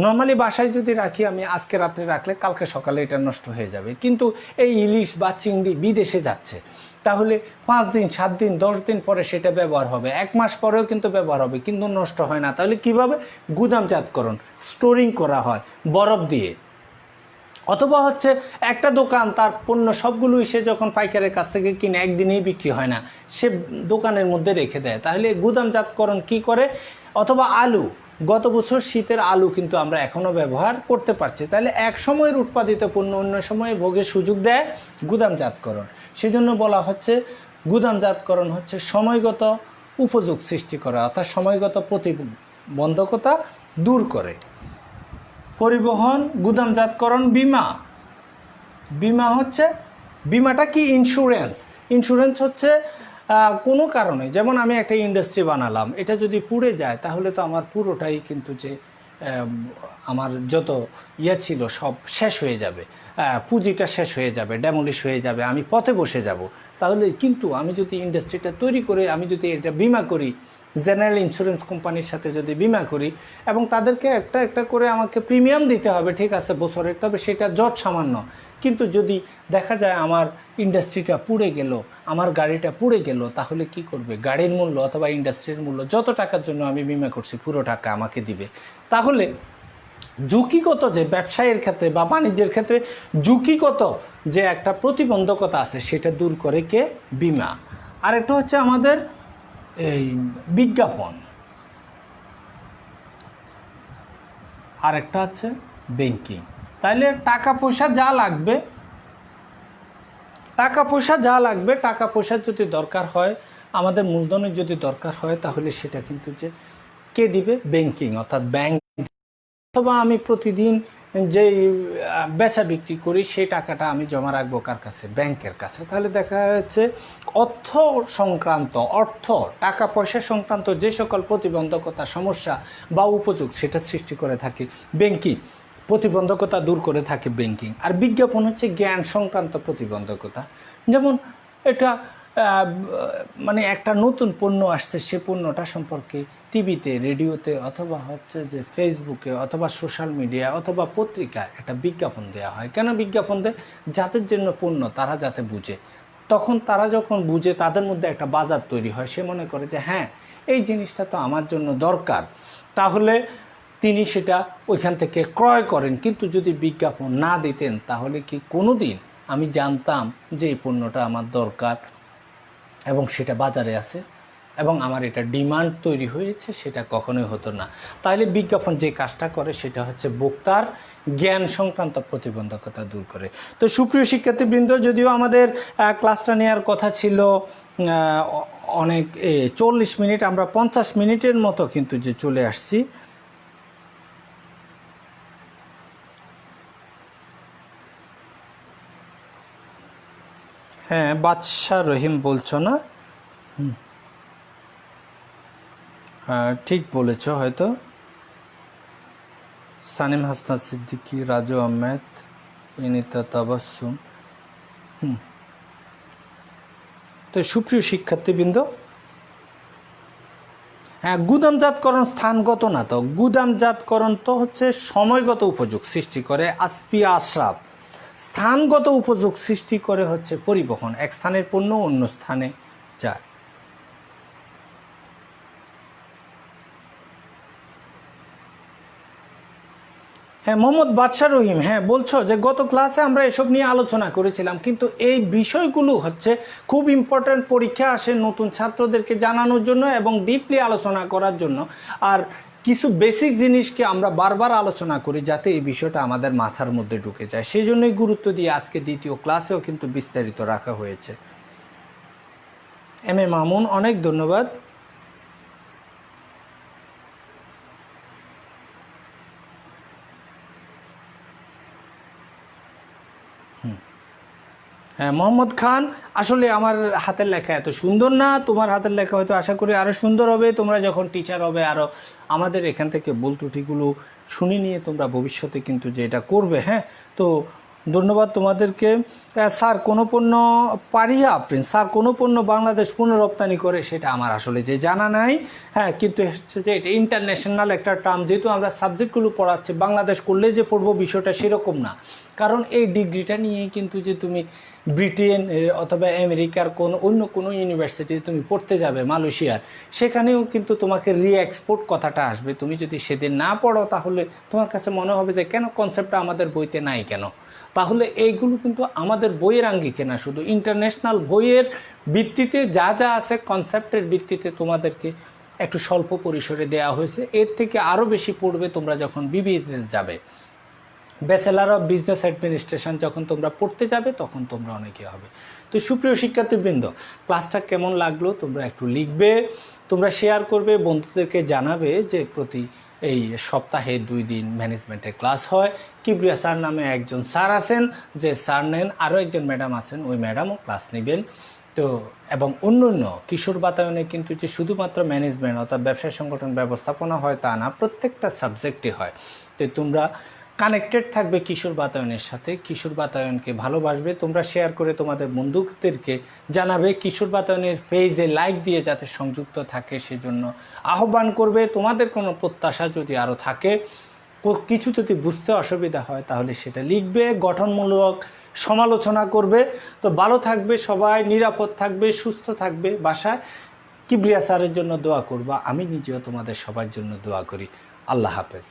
নর্মালি বাসায় যদি রাখি, আমি আজকে রাত্রে রাখলে কালকে সকালে এটা নষ্ট হয়ে যাবে। কিন্তু এই ইলিশ বা চিংড়ি বিদেশে যাচ্ছে, তাহলে 5 দিন 7 দিন 10 দিন পরে সেটা ব্যবহার হবে, 1 মাস পরেও কিন্তু ব্যবহার হবে, কিন্তু নষ্ট হয় না। তাহলে কিভাবে? গুদামজাতকরণ, স্টোরিং করা হয় বরফ দিয়ে। অথবা হচ্ছে একটা দোকান তার পণ্য সবগুলোই সে যখন পাইকারের কাছ থেকে কিনে একদিনেই বিক্রি হয় না, সে দোকানের মধ্যে রেখে দেয়। তাহলে গুদামজাতকরণ কি করে? অথবা আলু, গত বছর শীতের আলু কিন্তু আমরা এখনও ব্যবহার করতে পারছি। তাহলে এক সময়ের উৎপাদিত পণ্য অন্য সময়ে ভোগের সুযোগ দেয় গুদামজাতকরণ। সেজন্য বলা হচ্ছে গুদামজাতকরণ হচ্ছে সময়গত উপযোগ সৃষ্টি করা, অর্থাৎ সময়গত প্রতিবন্ধকতা দূর করে। পরিবহন, গুদামজাতকরণ, বিমা হচ্ছে, বিমাটা কি? ইন্স্যুরেন্স হচ্ছে কোনো কারণে, যেমন আমি একটা ইন্ডাস্ট্রি বানালাম, এটা যদি পুড়ে যায় তাহলে তো আমার পুরোটাই কিন্তু যে আমার যত ছিল সব শেষ হয়ে যাবে, পুঁজিটা শেষ হয়ে যাবে, ড্যামলিশ হয়ে যাবে, আমি পথে বসে যাব। তাহলে কিন্তু আমি যদি ইন্ডাস্ট্রিটা তৈরি করে আমি যদি এটা বিমা করি, জেনারেল ইন্স্যুরেন্স কোম্পানির সাথে যদি বিমা করি এবং তাদেরকে একটা করে আমাকে প্রিমিয়াম দিতে হবে, ঠিক আছে, বছরের, তবে সেটা যত সামান্য। কিন্তু যদি দেখা যায় আমার ইন্ডাস্ট্রিটা পুড়ে গেল, আমার গাড়িটা পুড়ে গেল, তাহলে কি করবে? গাড়ির মূল্য অথবা ইন্ডাস্ট্রির মূল্য যত টাকার জন্য আমি বিমা করছি পুরো টাকা আমাকে দিবে। তাহলে ঝুঁকিগত যে ব্যবসায়ের ক্ষেত্রে বা বাণিজ্যের ক্ষেত্রে ঝুঁকিগত যে একটা প্রতিবন্ধকতা আছে সেটা দূর করে কে? বিমা। আর একটা হচ্ছে আমাদের এই বিজ্ঞাপন, আর একটা হচ্ছে ব্যাংকিং। তাইলে টাকা পয়সা যা লাগবে, টাকা পয়সা যা লাগবে, টাকা পয়সার যদি দরকার হয়, আমাদের মূলধনের যদি দরকার হয়, তাহলে সেটা কিন্তু যে কে দিবে? ব্যাংকিং, অর্থাৎ ব্যাংক। অথবা আমি প্রতিদিন যে বেচা বিক্রি করি সেই টাকাটা আমি জমা রাখবো কার কাছে? ব্যাংকের কাছে। তাহলে দেখা যাচ্ছে অর্থ সংক্রান্ত, টাকা পয়সা সংক্রান্ত যে সকল প্রতিবন্ধকতা, সমস্যা বা উপযোগ সেটা সৃষ্টি করে থাকে ব্যাংকিং, প্রতিবন্ধকতা দূর করে থাকে ব্যাংকিং। আর বিজ্ঞাপন হচ্ছে জ্ঞান সংক্রান্ত প্রতিবন্ধকতা। যেমন এটা মানে একটা নতুন পণ্য আসছে, সে পণ্যটা সম্পর্কে টিভিতে, রেডিওতে, অথবা হচ্ছে যে ফেসবুকে, অথবা সোশ্যাল মিডিয়া, অথবা পত্রিকায় একটা বিজ্ঞাপন দেওয়া হয়। কেন বিজ্ঞাপন দেয়? যাদের জন্য পণ্য তারা যাতে বুঝে, তখন তারা যখন বুঝে তাদের মধ্যে একটা বাজার তৈরি হয়। সে মনে করে যে হ্যাঁ, এই জিনিসটা তো আমার জন্য দরকার, তাহলে তিনি সেটা ওইখান থেকে ক্রয় করেন। কিন্তু যদি বিজ্ঞাপন না দিতেন তাহলে কি কোনো দিন আমি জানতাম যে এই পণ্যটা আমার দরকার এবং সেটা বাজারে আছে এবং আমার এটা ডিমান্ড তৈরি হয়েছে? সেটা কখনোই হতো না। তাহলে বিজ্ঞাপন যে কাজটা করে সেটা হচ্ছে ভোক্তার জ্ঞান সংক্রান্ত প্রতিবন্ধকতা দূর করে। তো সুপ্রিয় শিক্ষার্থীবৃন্দ, যদিও আমাদের ক্লাসটা নেওয়ার কথা ছিল অনেক 40 মিনিট, আমরা 50 মিনিটের মতো কিন্তু যে চলে আসছি। হ্যাঁ, বাদশাহ রহিম বলছো না? হ্যাঁ, ঠিক বলেছ। হয়তো সানিম হাসনাত সিদ্দিকী, রাজু আহমেদ, ইনিতা তাবাসসুম। তো সুপ্রিয় শিক্ষার্থীবৃন্দ, হ্যাঁ, গুদামজাতকরণ স্থানগত না, তো গুদামজাতকরণ তো হচ্ছে সময়গত উপযোগ সৃষ্টি করে। আসফিয়া আশরাফ, স্থানগত উপযোগ সৃষ্টি করে হচ্ছে পরিবহন, এক স্থানের পণ্য অন্য স্থানে যায়। হ্যাঁ, মোহাম্মদ বাদশাহ রহিম, হ্যাঁ বলছো যে গত ক্লাসে আমরা এসব নিয়ে আলোচনা করেছিলাম, কিন্তু এই বিষয়গুলো হচ্ছে খুব ইম্পর্ট্যান্ট, পরীক্ষা আসে নতুন ছাত্রদেরকে জানানোর জন্য এবং ডিপলি আলোচনা করার জন্য। আর কিছু বেসিক জিনিসকে আমরা বারবার আলোচনা করি যাতে এই বিষয়টা আমাদের মাথার মধ্যে ঢুকে যায়। সেই জন্যই গুরুত্ব দিয়ে আজকে দ্বিতীয় ক্লাসেও কিন্তু বিস্তারিত রাখা হয়েছে। এম এ মামুন, অনেক ধন্যবাদ। হ্যাঁ, মোহাম্মদ খান, আসলে আমার হাতের লেখা এত সুন্দর না, তোমার হাতের লেখা হয়তো আশা করি আরও সুন্দর হবে। তোমরা যখন টিচার হবে আরও আমাদের এখান থেকে ভুল ত্রুটিগুলো শুনে নিয়ে তোমরা ভবিষ্যতে কিন্তু যে এটা করবে। হ্যাঁ, তো ধন্যবাদ তোমাদেরকে। স্যার কোনো পণ্য পারিয়া আফরিন, স্যার কোনো পণ্য বাংলাদেশ পুনঃরপ্তানি করে সেটা আমার আসলে যে জানা নাই। হ্যাঁ, কিন্তু হচ্ছে যে এটা ইন্টারন্যাশনাল একটা টার্ম, যেহেতু আমরা সাবজেক্টগুলো পড়াচ্ছি বাংলাদেশ করলে যে পড়বো বিষয়টা সেরকম না। কারণ এই ডিগ্রিটা নিয়েই কিন্তু যে তুমি ব্রিটেন অথবা আমেরিকার অন্য কোনো ইউনিভার্সিটিতে তুমি পড়তে যাবে, মালয়েশিয়ার, সেখানেও কিন্তু তোমাকে রি-এক্সপোর্ট কথাটা আসবে। তুমি যদি সেদিন না পড়ো তাহলে তোমার কাছে মনে হবে যে কেন কনসেপ্টটা আমাদের বইতে নাই কেন। তাহলে এইগুলো কিন্তু আমাদের বইয়ের আঙ্গিকে না, শুধু ইন্টারন্যাশনাল বইয়ের ভিত্তিতে যা যা আছে কনসেপ্টের ভিত্তিতে তোমাদেরকে একটু স্বল্প পরিসরে দেওয়া হয়েছে। এর থেকে আরও বেশি পড়বে তোমরা যখন বিবিএতে যাবে, ব্যাচেলার অফ বিজনেস অ্যাডমিনিস্ট্রেশন যখন তোমরা পড়তে যাবে তখন তোমরা অনেকে হবে। তো সুপ্রিয় শিক্ষার্থীবৃন্দ, ক্লাসটা কেমন লাগলো তোমরা একটু লিখবে, তোমরা শেয়ার করবে, বন্ধুদেরকে জানাবে যে প্রতি এই সপ্তাহে 2 দিন ম্যানেজমেন্টের ক্লাস হয়। কিবরিয়া স্যার নামে একজন স্যার আছেন যে স্যার নেন, আরও একজন ম্যাডাম আছেন, ওই ম্যাডামও ক্লাস নেবেন। তো এবং অন্য কিশোর বাতায়নে কিন্তু যে শুধুমাত্র ম্যানেজমেন্ট অর্থাৎ ব্যবসা সংগঠন ব্যবস্থাপনা হয় তা না, প্রত্যেকটা সাবজেক্টই হয়। তো তোমরা কানেক্টেড থাকবে কিশোর বাতায়নের সাথে, কিশোর বাতায়নকে ভালোবাসবে, তোমরা শেয়ার করে তোমাদের বন্ধুদেরকে জানাবে, কিশোর বাতায়নের পেজে লাইক দিয়ে যাতে সংযুক্ত থাকে সেজন্য আহ্বান করবে। তোমাদের কোনো প্রত্যাশা যদি আরও থাকে, কিছু যদি বুঝতে অসুবিধা হয় তাহলে সেটা লিখবে, গঠনমূলক সমালোচনা করবে। তো ভালো থাকবে সবাই, নিরাপদ থাকবে, সুস্থ থাকবে, বাসায় কিবরিয়া স্যারের জন্য দোয়া করবা। আমি নিজেও তোমাদের সবার জন্য দোয়া করি। আল্লাহ হাফেজ।